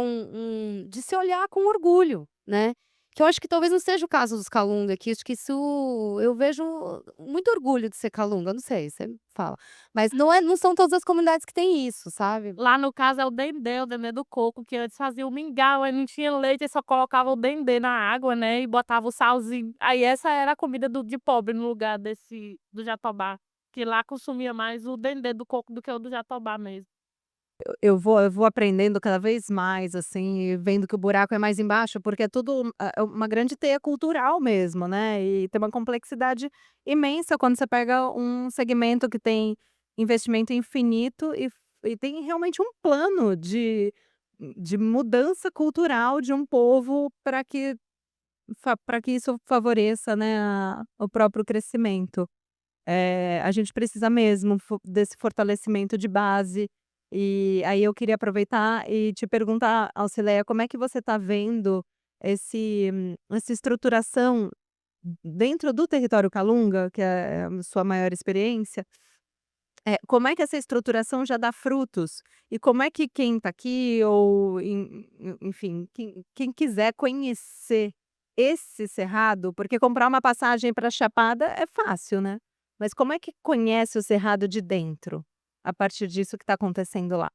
de se olhar com orgulho, né? Que eu acho que talvez não seja o caso dos Calunga aqui, acho que isso eu vejo muito orgulho de ser Calunga, não sei, você fala. Mas não são todas as comunidades que têm isso, sabe? Lá no caso é o dendê do coco, que antes fazia o mingau, aí não tinha leite, aí só colocava o dendê na água, né, e botava o salzinho. Aí essa era a comida de pobre no lugar do jatobá, que lá consumia mais o dendê do coco do que o do jatobá mesmo. Eu vou aprendendo cada vez mais, assim, e vendo que o buraco é mais embaixo, porque é tudo uma grande teia cultural mesmo, né? E tem uma complexidade imensa quando você pega um segmento que tem investimento infinito e tem realmente um plano de mudança cultural de um povo para que isso favoreça, né, o próprio crescimento. A gente precisa mesmo desse fortalecimento de base. E aí eu queria aproveitar e te perguntar, Auxileia, como é que você está vendo essa estruturação dentro do território Calunga, que é a sua maior experiência? Como é que essa estruturação já dá frutos? E como é que quem está aqui, ou enfim, quem quiser conhecer esse cerrado? Porque comprar uma passagem para Chapada é fácil, né? Mas como é que conhece o cerrado de dentro, a partir disso que está acontecendo lá?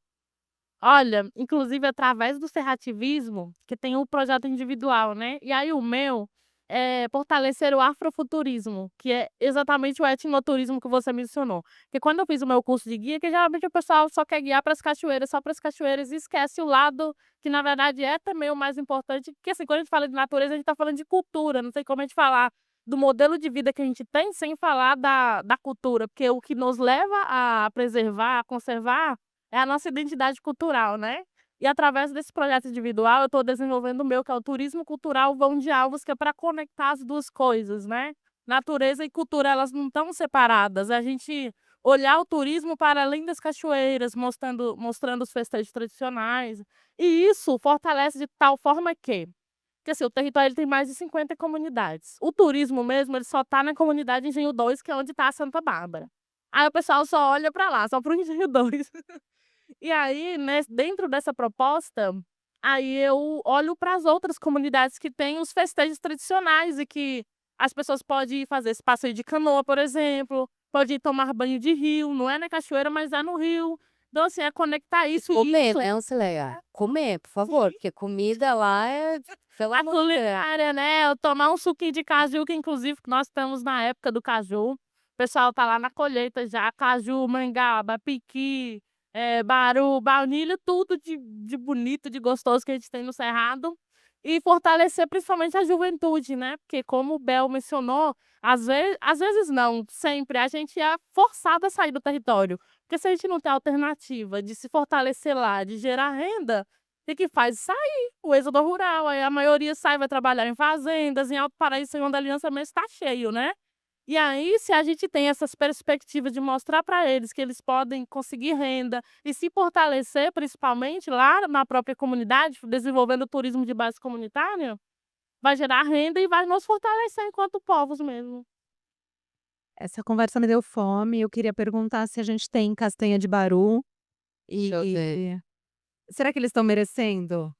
Olha, inclusive através do serrativismo, que tem o projeto individual, né, e aí o meu é fortalecer o afrofuturismo, que é exatamente o etnoturismo que você mencionou. Porque quando eu fiz o meu curso de guia, que geralmente o pessoal só quer guiar para as cachoeiras, só para as cachoeiras e esquece o lado que na verdade é também o mais importante, porque assim, quando a gente fala de natureza, a gente está falando de cultura, não tem como a gente falar do modelo de vida que a gente tem sem falar da cultura, porque o que nos leva a preservar, a conservar é a nossa identidade cultural, né. E através desse projeto individual, eu estou desenvolvendo o meu, que é o turismo cultural Vão de Alvos, que é para conectar as 2 coisas, né. Natureza e cultura, elas não estão separadas, a gente olhar o turismo para além das cachoeiras, mostrando os festejos tradicionais, e isso fortalece de tal forma que assim, o território ele tem mais de 50 comunidades. O turismo mesmo, ele só está na comunidade Engenho 2, que é onde está a Santa Bárbara. Aí o pessoal só olha para lá, só para o Engenho 2. E aí, né, dentro dessa proposta, aí eu olho para as outras comunidades que têm os festejos tradicionais e que as pessoas podem ir fazer esse passeio de canoa, por exemplo, pode ir tomar banho de rio, não é na cachoeira, mas é no rio. Então, assim, é conectar isso e Comer, isso né, Cileia? Comer, por favor, porque comida lá é, pelo a amor de Deus. culinária, né, eu tomar um suquinho de caju, que inclusive nós estamos na época do caju, o pessoal tá lá na colheita já, caju, mangaba, piqui, baru, baunilha, tudo de bonito, de gostoso que a gente tem no cerrado. E fortalecer principalmente a juventude, né, porque como o Bel mencionou, às vezes não, sempre, a gente é forçado a sair do território, porque se a gente não tem alternativa de se fortalecer lá, de gerar renda, o que que faz? Sair, o êxodo rural, aí a maioria sai, vai trabalhar em fazendas, em Alto Paraíso, Segunda Aliança mesmo está cheio, né. E aí, se a gente tem essas perspectivas de mostrar para eles que eles podem conseguir renda e se fortalecer, principalmente lá na própria comunidade, desenvolvendo o turismo de base comunitária, vai gerar renda e vai nos fortalecer enquanto povos mesmo. Essa conversa me deu fome, eu queria perguntar se a gente tem castanha de baru Deixa eu ver. e será que eles estão merecendo?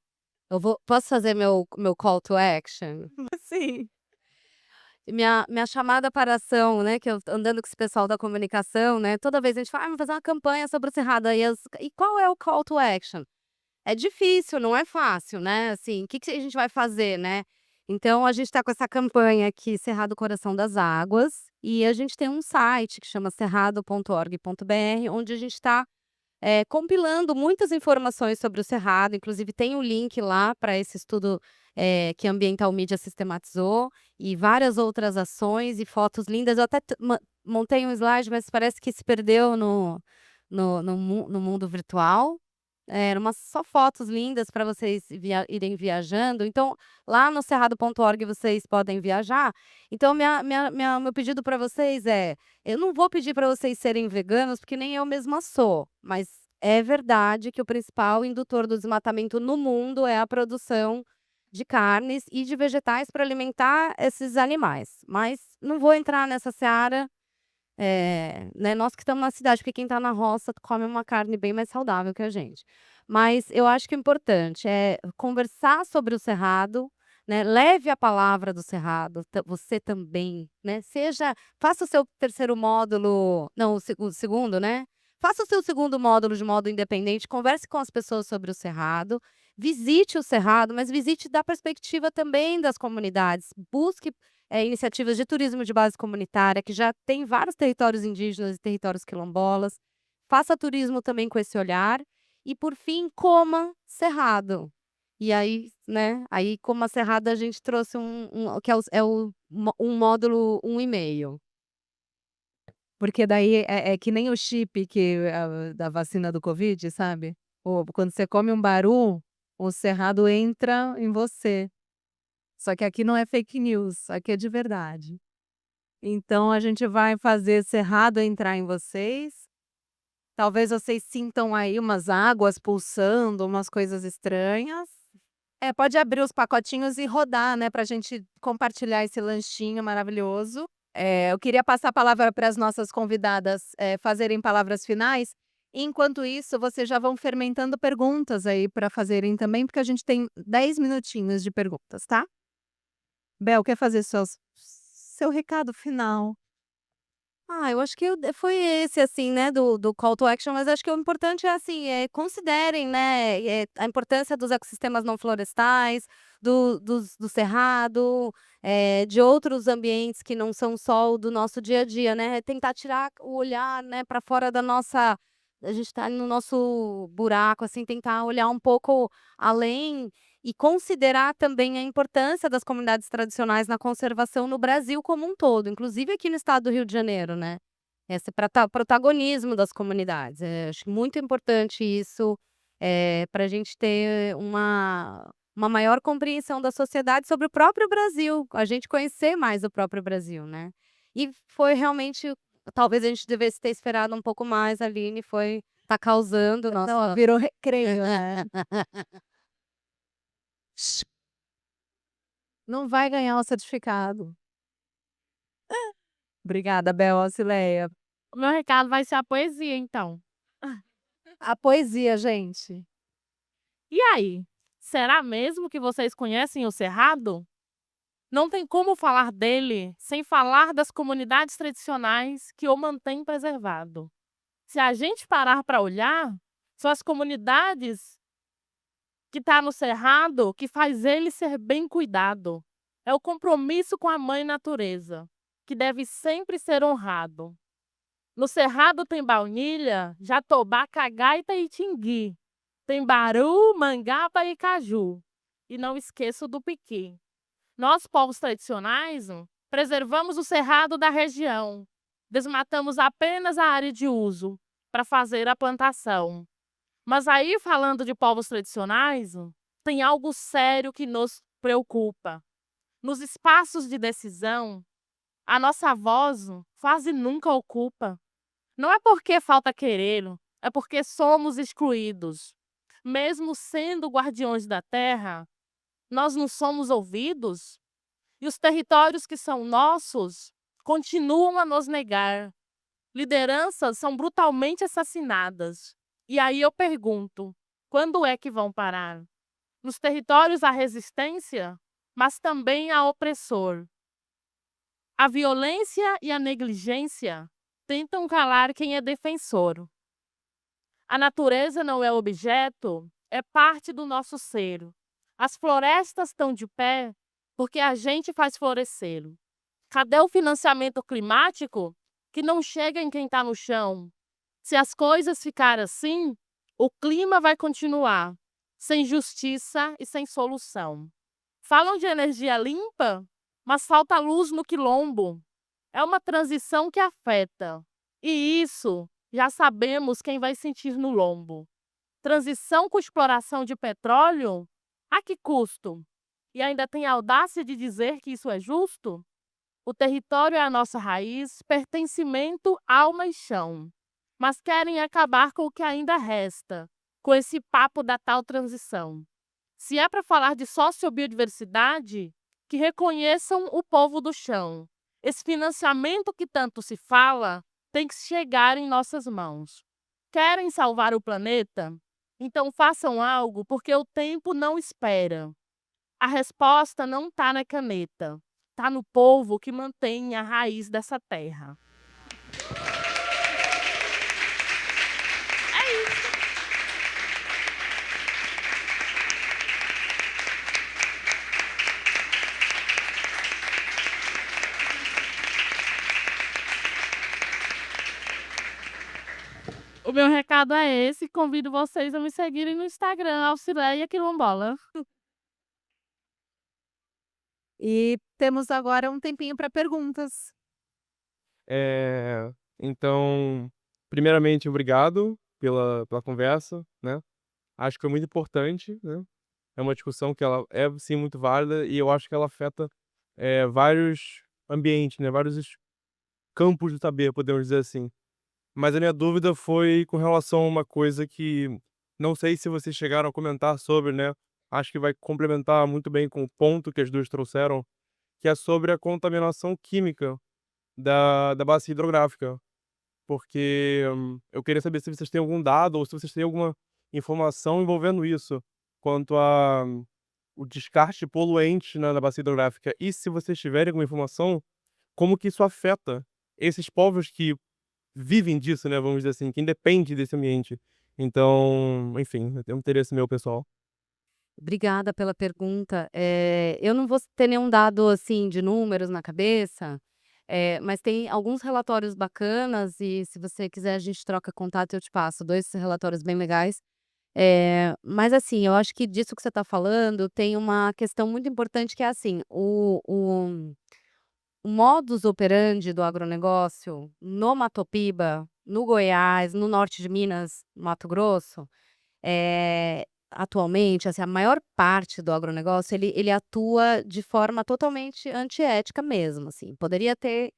Posso fazer meu call to action? Sim. Minha chamada para ação, né, que eu andando com esse pessoal da comunicação, né, toda vez a gente fala: "Ah, vamos fazer uma campanha sobre o cerrado", aí e qual é o call to action? É difícil, não é fácil, né, assim, o que que a gente vai fazer, né. Então a gente está com essa campanha aqui, Cerrado Coração das Águas, e a gente tem um site que chama cerrado.org.br, onde a gente está compilando muitas informações sobre o cerrado, inclusive tem um link lá para esse estudo, que a Ambiental Media sistematizou, e várias outras ações e fotos lindas. Eu até montei um slide, mas parece que se perdeu no mundo virtual. Eram umas só fotos lindas para vocês irem viajando. Então, lá no cerrado.org vocês podem viajar. Então, meu pedido para vocês é: eu não vou pedir para vocês serem veganos, porque nem eu mesma sou, mas é verdade que o principal indutor do desmatamento no mundo é a produção de carnes e de vegetais para alimentar esses animais. Mas não vou entrar nessa seara, né, nós que estamos na cidade, porque quem está na roça come uma carne bem mais saudável que a gente. Mas eu acho que o importante é conversar sobre o cerrado, né, leve a palavra do cerrado, você também, né, faça o seu terceiro módulo, não, o segundo, né, faça o seu segundo módulo de modo independente, converse com as pessoas sobre o cerrado, visite o cerrado, mas visite da perspectiva também das comunidades, busque iniciativas de turismo de base comunitária, que já tem vários territórios indígenas e territórios quilombolas. Faça turismo também com esse olhar. E, por fim, coma cerrado. E aí, né, aí coma cerrado a gente trouxe que um módulo 1,5. Porque daí é que nem o chip da vacina do Covid, sabe? Ou quando você come um baru, o cerrado entra em você. Só que aqui não é fake news, aqui é de verdade. Então a gente vai fazer cerrado entrar em vocês. Talvez vocês sintam aí umas águas pulsando, umas coisas estranhas. Pode abrir os pacotinhos e rodar, né, pra gente compartilhar esse lanchinho maravilhoso. Eu queria passar a palavra para as nossas convidadas, fazerem palavras finais. Enquanto isso, vocês já vão fermentando perguntas aí para fazerem também, porque a gente tem 10 minutinhos de perguntas, tá? Bel, quer fazer seu recado final? Eu acho que foi esse, assim, né, do call to action, mas acho que o importante é, assim, considerem, né, a importância dos ecossistemas não florestais, do cerrado, de outros ambientes que não são só o do nosso dia a dia, né, tentar tirar o olhar, né, para fora da nossa, a gente tá no nosso buraco, assim, tentar olhar um pouco além e considerar também a importância das comunidades tradicionais na conservação no Brasil como um todo, inclusive aqui no estado do Rio de Janeiro, né. Esse protagonismo das comunidades, acho muito importante isso, para a gente ter uma maior compreensão da sociedade sobre o próprio Brasil, a gente conhecer mais o próprio Brasil, né. E foi realmente, talvez a gente devesse ter esperado um pouco mais, a Aline tá causando Não, nossa. virou recreio, né. Não vai ganhar o certificado. Obrigada, Bel, Cileia. O meu recado vai ser a poesia, então. A poesia, gente. E aí, será mesmo que vocês conhecem o Cerrado? Não tem como falar dele sem falar das comunidades tradicionais que o mantêm preservado. Se a gente parar para olhar, são as comunidades que tá no Cerrado que faz ele ser bem cuidado. É o compromisso com a mãe natureza, que deve sempre ser honrado. No Cerrado tem baunilha, jatobá, cagaita e tingui. Tem baru, mangaba e caju. E não esqueço do piqui. Nós, povos tradicionais, preservamos o cerrado da região. Desmatamos apenas a área de uso para fazer a plantação. Mas aí, falando de povos tradicionais, tem algo sério que nos preocupa. Nos espaços de decisão, a nossa voz quase nunca ocupa. Não é porque falta querer, é porque somos excluídos. Mesmo sendo guardiões da terra, nós não somos ouvidos? E os territórios que são nossos continuam a nos negar. Lideranças são brutalmente assassinadas. E aí eu pergunto, quando é que vão parar? Nos territórios há resistência, mas também há opressor. A violência e a negligência tentam calar quem é defensor. A natureza não é objeto, é parte do nosso ser. As florestas estão de pé porque a gente faz florescer. Cadê o financiamento climático que não chega em quem está no chão? Se as coisas ficarem assim, o clima vai continuar, sem justiça e sem solução. Falam de energia limpa, mas falta luz no quilombo. É uma transição que afeta. E isso já sabemos quem vai sentir no lombo. Transição com exploração de petróleo? A que custo? E ainda tem a audácia de dizer que isso é justo? O território é a nossa raiz, pertencimento, alma e chão. Mas querem acabar com o que ainda resta, com esse papo da tal transição. Se é para falar de sociobiodiversidade, que reconheçam o povo do chão. Esse financiamento que tanto se fala tem que chegar em nossas mãos. Querem salvar o planeta? Então façam algo, porque o tempo não espera. A resposta não está na caneta, está no povo que mantém a raiz dessa terra. O meu recado é esse, convido vocês a me seguirem no Instagram, Auxileia Quilombola. E temos agora um tempinho para perguntas. Então, primeiramente, obrigado pela conversa, né? Acho que foi muito importante, né? É uma discussão que ela é, sim, muito válida e eu acho que ela afeta vários ambientes, né? Vários campos do saber, podemos dizer assim. Mas a minha dúvida foi com relação a uma coisa que não sei se vocês chegaram a comentar sobre, né? Acho que vai complementar muito bem com o ponto que as duas trouxeram, que é sobre a contaminação química da bacia hidrográfica. Porque eu queria saber se vocês têm algum dado ou se vocês têm alguma informação envolvendo isso, quanto a o descarte poluente na bacia hidrográfica e, se vocês tiverem alguma informação, como que isso afeta esses povos que vivem disso, né, vamos dizer assim, que independe desse ambiente. Então, enfim, é um interesse meu pessoal. Obrigada pela pergunta. Eu não vou ter nenhum dado, assim, de números na cabeça, mas tem alguns relatórios bacanas e, se você quiser, a gente troca contato e eu te passo 2 relatórios bem legais. Mas, assim, eu acho que disso que você está falando tem uma questão muito importante que é assim, o modus operandi do agronegócio no Mato Piba, no Goiás, no norte de Minas, Mato Grosso, atualmente, assim, a maior parte do agronegócio, ele atua de forma totalmente antiética mesmo, assim. Poderia ter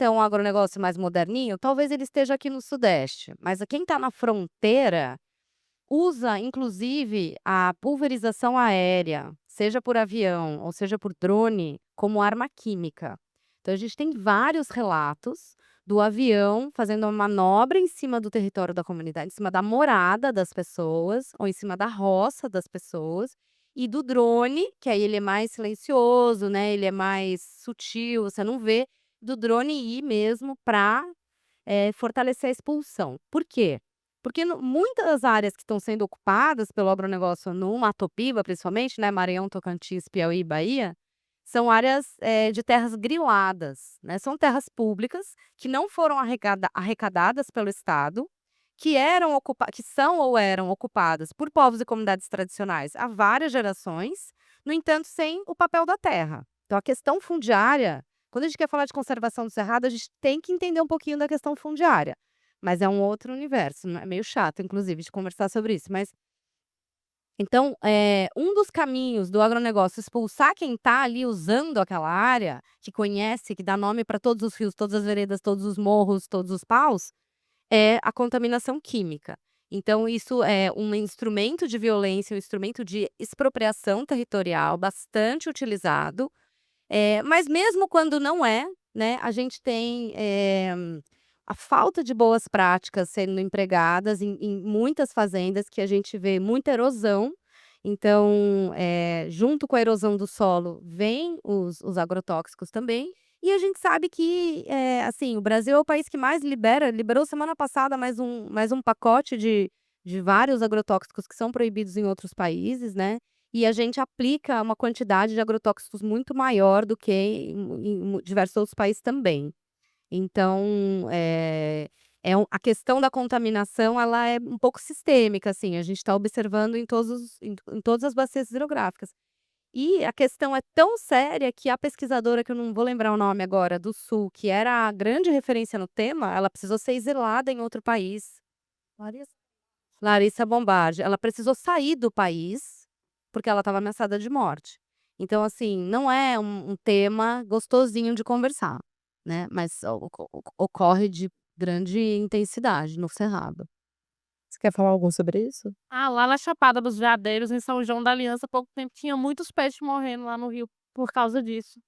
um agronegócio mais moderninho, talvez ele esteja aqui no sudeste, mas quem está na fronteira usa, inclusive, a pulverização aérea, seja por avião ou seja por drone, como arma química. Então a gente tem vários relatos do avião fazendo uma manobra em cima do território da comunidade, em cima da morada das pessoas ou em cima da roça das pessoas, e do drone, que aí ele é mais silencioso, né, ele é mais sutil, você não vê, do drone ir mesmo para fortalecer a expulsão. Por quê? Porque muitas áreas que estão sendo ocupadas pelo agronegócio no Mato Piba, principalmente, né, Maranhão, Tocantins, Piauí e Bahia, são áreas de terras griladas, né? São terras públicas que não foram arrecadadas pelo Estado, que são ou eram ocupadas por povos e comunidades tradicionais há várias gerações, no entanto, sem o papel da terra. Então, a questão fundiária, quando a gente quer falar de conservação do cerrado, a gente tem que entender um pouquinho da questão fundiária. Mas é um outro universo, é meio chato, inclusive, de conversar sobre isso. Mas então, um dos caminhos do agronegócio expulsar quem está ali usando aquela área, que conhece, que dá nome para todos os rios, todas as veredas, todos os morros, todos os paus, é a contaminação química. Então, isso é um instrumento de violência, um instrumento de expropriação territorial bastante utilizado. Mas mesmo quando não é, né, a gente tem a falta de boas práticas sendo empregadas em muitas fazendas, que a gente vê muita erosão. Então, junto com a erosão do solo, vem os agrotóxicos também. E a gente sabe que, assim, o Brasil é o país que mais liberou semana passada mais um pacote de vários agrotóxicos que são proibidos em outros países, né? E a gente aplica uma quantidade de agrotóxicos muito maior do que em diversos outros países também. Então, a questão da contaminação, ela é um pouco sistêmica, assim, a gente está observando em todas as bacias hidrográficas. E a questão é tão séria que a pesquisadora, que eu não vou lembrar o nome agora, do Sul, que era a grande referência no tema, ela precisou ser exilada em outro país. Larissa Bombardi. Ela precisou sair do país porque ela estava ameaçada de morte. Então, assim, não é um tema gostosinho de conversar, né? Mas ocorre de grande intensidade no Cerrado. Você quer falar algo sobre isso? Lá na Chapada dos Veadeiros, em São João da Aliança, há pouco tempo tinha muitos peixes morrendo lá no rio por causa disso.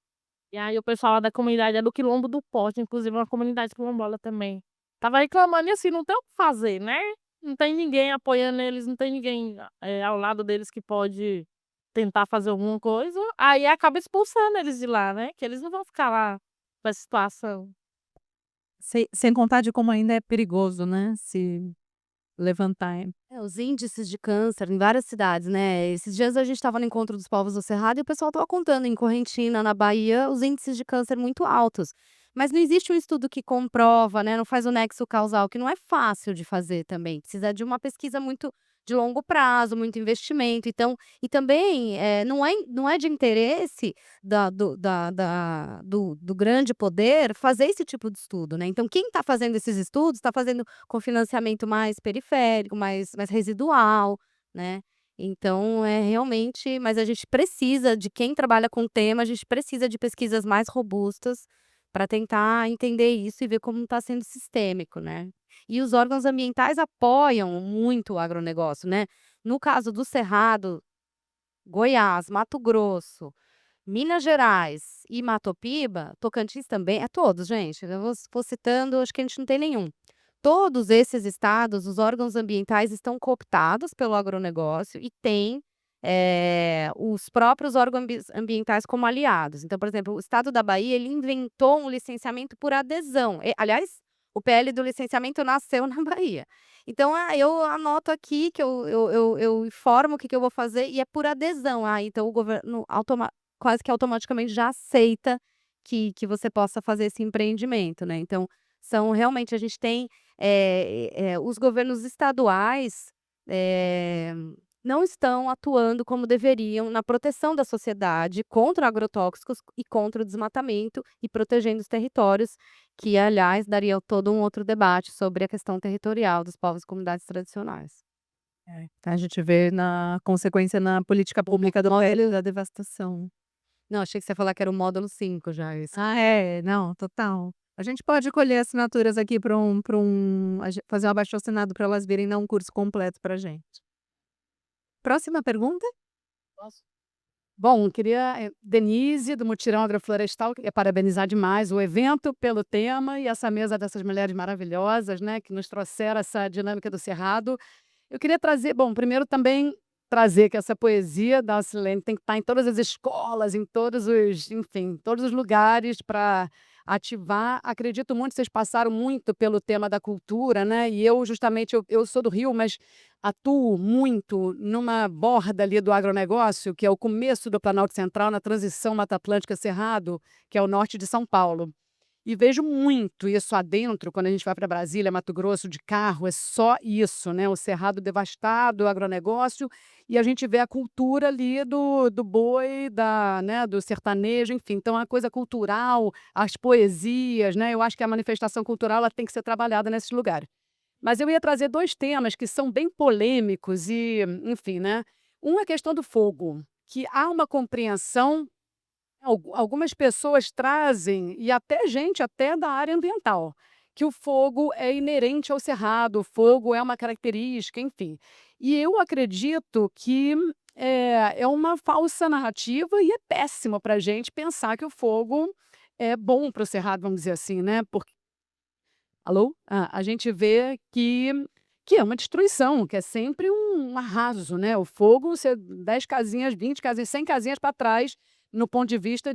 E aí o pessoal lá da comunidade é do Quilombo do Porto, inclusive uma comunidade quilombola também. Tava reclamando e assim, não tem o que fazer, né? Não tem ninguém apoiando eles, não tem ninguém ao lado deles que pode tentar fazer alguma coisa. Aí acaba expulsando eles de lá, né? Que eles não vão ficar lá com essa situação. Sem contar de como ainda é perigoso, né, se levantar. Os índices de câncer em várias cidades, né? Esses dias a gente estava no Encontro dos Povos do Cerrado e o pessoal estava contando em Correntina, na Bahia, os índices de câncer muito altos. Mas não existe um estudo que comprova, né? Não faz o nexo causal, que não é fácil de fazer também. Precisa de uma pesquisa muito de longo prazo, muito investimento. Então, e também não é de interesse do grande poder fazer esse tipo de estudo, né? Então, quem está fazendo esses estudos está fazendo com financiamento mais periférico, mais residual, né? Então, realmente, mas a gente precisa de quem trabalha com o tema, a gente precisa de pesquisas mais robustas para tentar entender isso e ver como está sendo sistêmico, né? E os órgãos ambientais apoiam muito o agronegócio, né? No caso do Cerrado, Goiás, Mato Grosso, Minas Gerais e Mato Piba, Tocantins também, todos, gente. Eu vou citando, acho que a gente não tem nenhum. Todos esses estados, os órgãos ambientais estão cooptados pelo agronegócio e têm os próprios órgãos ambientais como aliados. Então, por exemplo, o estado da Bahia, ele inventou um licenciamento por adesão. Aliás, o PL do licenciamento nasceu na Bahia. Então, eu anoto aqui que eu informo o que eu vou fazer e é por adesão. Então o governo quase que automaticamente já aceita que você possa fazer esse empreendimento, né? Então, realmente a gente tem os governos estaduais não estão atuando como deveriam na proteção da sociedade contra agrotóxicos e contra o desmatamento e protegendo os territórios, que, aliás, daria todo um outro debate sobre a questão territorial dos povos e comunidades tradicionais. A gente vê na consequência na política pública do Aurélio da devastação. Não, achei que você ia falar que era o módulo 5 já, isso. Não, total. A gente pode colher assinaturas aqui para fazer um abaixo-assinado para elas virem dar um curso completo para gente. Próxima pergunta? Bom, queria, Denise, do Mutirão Agroflorestal, queria parabenizar demais o evento pelo tema e essa mesa dessas mulheres maravilhosas, né, que nos trouxeram essa dinâmica do Cerrado. Eu queria trazer, primeiro também trazer que essa poesia da Alcilene tem que estar em todas as escolas, em todos os lugares para ativar. Acredito muito, vocês passaram muito pelo tema da cultura, né? E eu, justamente, eu sou do Rio, mas atuo muito numa borda ali do agronegócio, que é o começo do Planalto Central, na transição Mata Atlântica Cerrado, que é o norte de São Paulo. E vejo muito isso adentro, quando a gente vai para Brasília, Mato Grosso, de carro, é só isso, né? O cerrado devastado, o agronegócio, e a gente vê a cultura ali do boi, né, do sertanejo, enfim. Então, a coisa cultural, as poesias, né? Eu acho que a manifestação cultural ela tem que ser trabalhada nesses lugares. Mas eu ia trazer 2 temas que são bem polêmicos e, enfim, né? Um é a questão do fogo, que há uma compreensão. Algumas pessoas trazem, e até gente até da área ambiental, que o fogo é inerente ao cerrado, o fogo é uma característica, enfim. E eu acredito que é uma falsa narrativa e é péssimo para a gente pensar que o fogo é bom para o cerrado, vamos dizer assim, né? Porque, alô? A gente vê que é uma destruição, que é sempre um arraso, né? O fogo, 10 casinhas, 20 casinhas, 100 casinhas para trás, no ponto de vista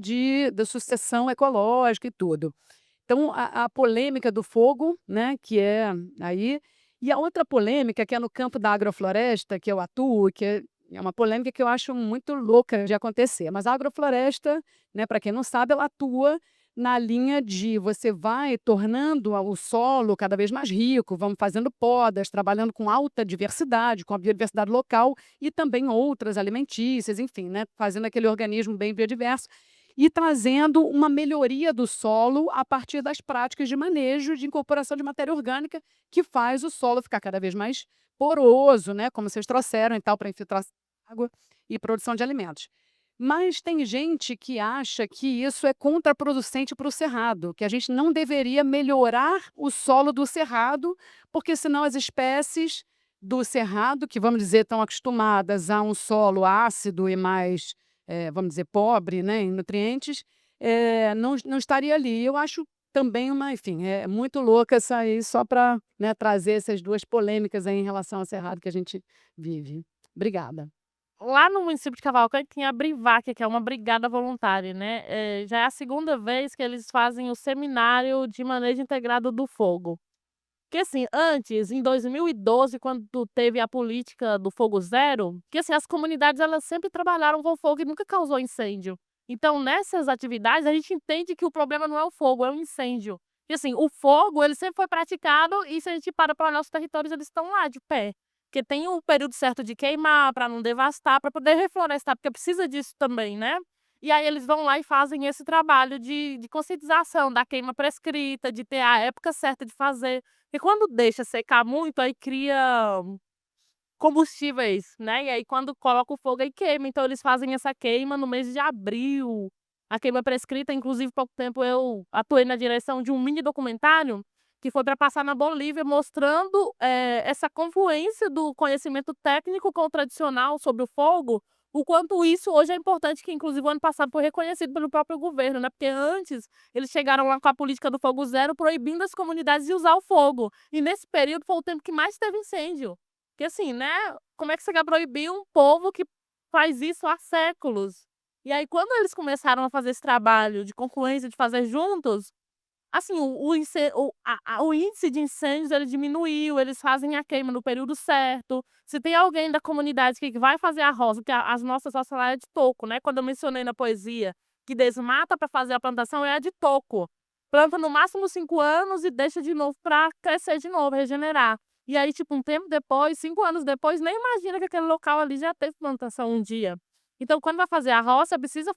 da sucessão ecológica e tudo. Então, a polêmica do fogo, né, que é aí, e a outra polêmica, que é no campo da agrofloresta, que eu atuo, que é uma polêmica que eu acho muito louca de acontecer. Mas a agrofloresta, né, para quem não sabe, ela atua na linha de você vai tornando o solo cada vez mais rico, vamos fazendo podas, trabalhando com alta diversidade, com a biodiversidade local e também outras alimentícias, enfim, né, fazendo aquele organismo bem biodiverso e trazendo uma melhoria do solo a partir das práticas de manejo, de incorporação de matéria orgânica, que faz o solo ficar cada vez mais poroso, né, como vocês trouxeram e tal, para infiltração de água e produção de alimentos. Mas tem gente que acha que isso é contraproducente para o cerrado, que a gente não deveria melhorar o solo do cerrado, porque senão as espécies do cerrado, que vamos dizer estão acostumadas a um solo ácido e mais, vamos dizer, pobre, né, em nutrientes, não estaria ali. Eu acho também enfim, é muito louca essa aí, só para, né, trazer essas 2 polêmicas aí em relação ao cerrado que a gente vive. Obrigada. Lá no município de Cavalcante tem a Brivac, que é uma brigada voluntária, né? Já é a 2ª vez que eles fazem o seminário de manejo integrado do fogo. Porque, assim, antes, em 2012, quando teve a política do fogo zero, que, assim, as comunidades, elas sempre trabalharam com fogo e nunca causou incêndio. Então, nessas atividades, a gente entende que o problema não é o fogo, é o incêndio. E, assim, o fogo, ele sempre foi praticado e se a gente para nossos territórios, eles estão lá de pé. Porque tem o período certo de queimar, para não devastar, para poder reflorestar, porque precisa disso também, né? E aí eles vão lá e fazem esse trabalho de conscientização da queima prescrita, de ter a época certa de fazer. E quando deixa secar muito, aí cria combustíveis, né? E aí quando coloca o fogo, aí queima. Então eles fazem essa queima no mês de abril. A queima prescrita, inclusive, pouco tempo eu atuei na direção de um mini documentário que foi para passar na Bolívia, mostrando essa confluência do conhecimento técnico com o tradicional sobre o fogo, o quanto isso hoje é importante, que inclusive o ano passado foi reconhecido pelo próprio governo, né? Porque antes eles chegaram lá com a política do fogo zero, proibindo as comunidades de usar o fogo. E nesse período foi o tempo que mais teve incêndio. Porque assim, né? Como é que você quer proibir um povo que faz isso há séculos. E aí, quando eles começaram a fazer esse trabalho de concluência, de fazer juntos, assim, o índice de incêndios ele diminuiu, eles fazem a queima no período certo. Se tem alguém da comunidade que vai fazer a roça, porque as nossas roças lá é de toco, né? Quando eu mencionei na poesia que desmata para fazer a plantação, é a de toco. Planta no máximo 5 anos e deixa de novo para crescer de novo, regenerar. E aí, tipo, um tempo depois, 5 anos depois, nem imagina que aquele local ali já teve plantação um dia. Então, quando vai fazer a roça, precisa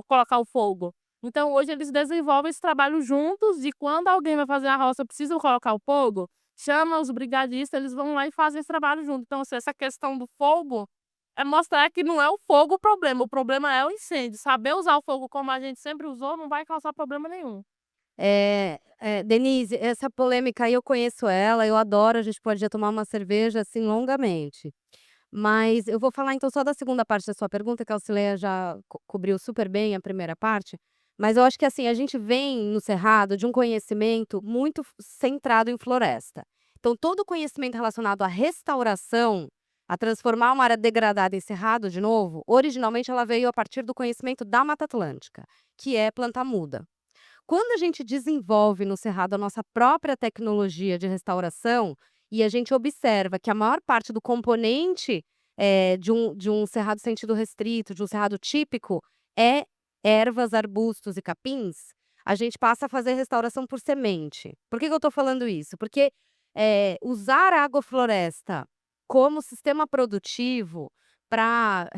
colocar o fogo. Então, hoje eles desenvolvem esse trabalho juntos e quando alguém vai fazer a roça, precisa colocar o fogo, chama os brigadistas, eles vão lá e fazem esse trabalho junto. Então, assim, essa questão do fogo é mostrar que não é o fogo o problema é o incêndio. Saber usar o fogo como a gente sempre usou não vai causar problema nenhum. Denise, essa polêmica aí eu conheço ela, eu adoro, a gente podia tomar uma cerveja assim longamente. Mas eu vou falar então só da segunda parte da sua pergunta, que a Auxileia já cobriu super bem a primeira parte. Mas eu acho que assim, a gente vem no Cerrado de um conhecimento muito centrado em floresta. Então, todo o conhecimento relacionado à restauração, a transformar uma área degradada em cerrado de novo, originalmente ela veio a partir do conhecimento da Mata Atlântica, que é planta muda. Quando a gente desenvolve no Cerrado a nossa própria tecnologia de restauração e a gente observa que a maior parte do componente de um cerrado sentido restrito, de um cerrado típico, é ervas, arbustos e capins, a gente passa a fazer restauração por semente. Por que eu estou falando isso? Porque usar a agrofloresta como sistema produtivo para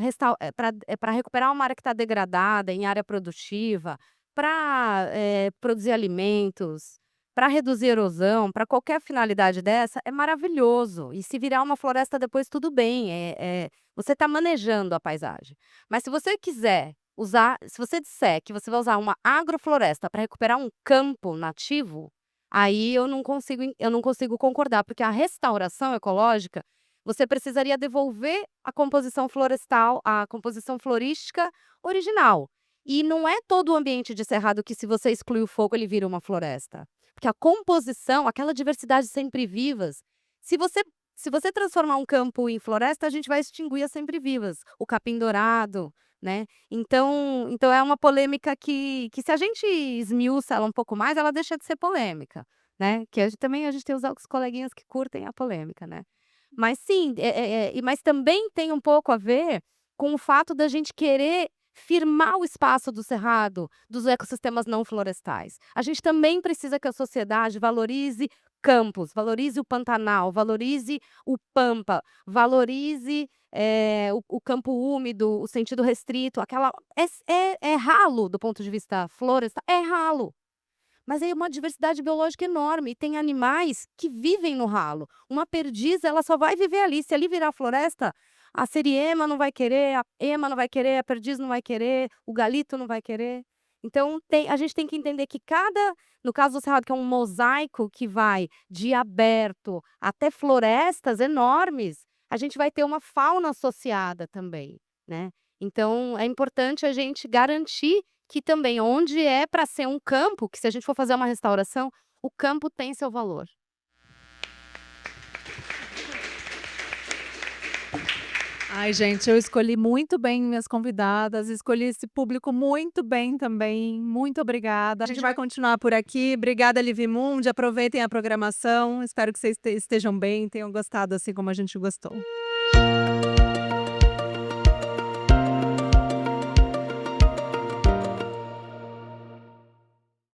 recuperar uma área que está degradada em área produtiva, para produzir alimentos, para reduzir erosão, para qualquer finalidade dessa, é maravilhoso. E se virar uma floresta depois, tudo bem. Você está manejando a paisagem. Mas se você quiser se você disser que você vai usar uma agrofloresta para recuperar um campo nativo, aí eu não consigo concordar, porque a restauração ecológica, você precisaria devolver a composição florestal, a composição florística original. E não é todo o ambiente de cerrado que, se você excluir o fogo, ele vira uma floresta. Porque a composição, aquela diversidade sempre vivas, se você transformar um campo em floresta, a gente vai extinguir as sempre vivas, o capim dourado, né? Então é uma polêmica que se a gente esmiuça ela um pouco mais, ela deixa de ser polêmica, né? Que também a gente tem os coleguinhas que curtem a polêmica, né? Mas sim, mas também tem um pouco a ver com o fato da gente querer firmar o espaço do cerrado, dos ecossistemas não florestais. A gente também precisa que a sociedade valorize campos, valorize o Pantanal, valorize o Pampa, valorize o campo úmido, o sentido restrito, é ralo do ponto de vista florestal, é ralo. Mas é uma diversidade biológica enorme e tem animais que vivem no ralo. Uma perdiz, ela só vai viver ali. Se ali virar floresta, a seriema não vai querer, a ema não vai querer, a perdiz não vai querer, o galito não vai querer. Então, a gente tem que entender que no caso do cerrado, que é um mosaico que vai de aberto até florestas enormes, a gente vai ter uma fauna associada também, né? Então, é importante a gente garantir que também, onde é para ser um campo, que se a gente for fazer uma restauração, o campo tem seu valor. Ai, gente, eu escolhi muito bem minhas convidadas, escolhi esse público muito bem também. Muito obrigada. A gente vai continuar por aqui. Obrigada, Livimundi. Aproveitem a programação. Espero que vocês estejam bem, tenham gostado assim como a gente gostou.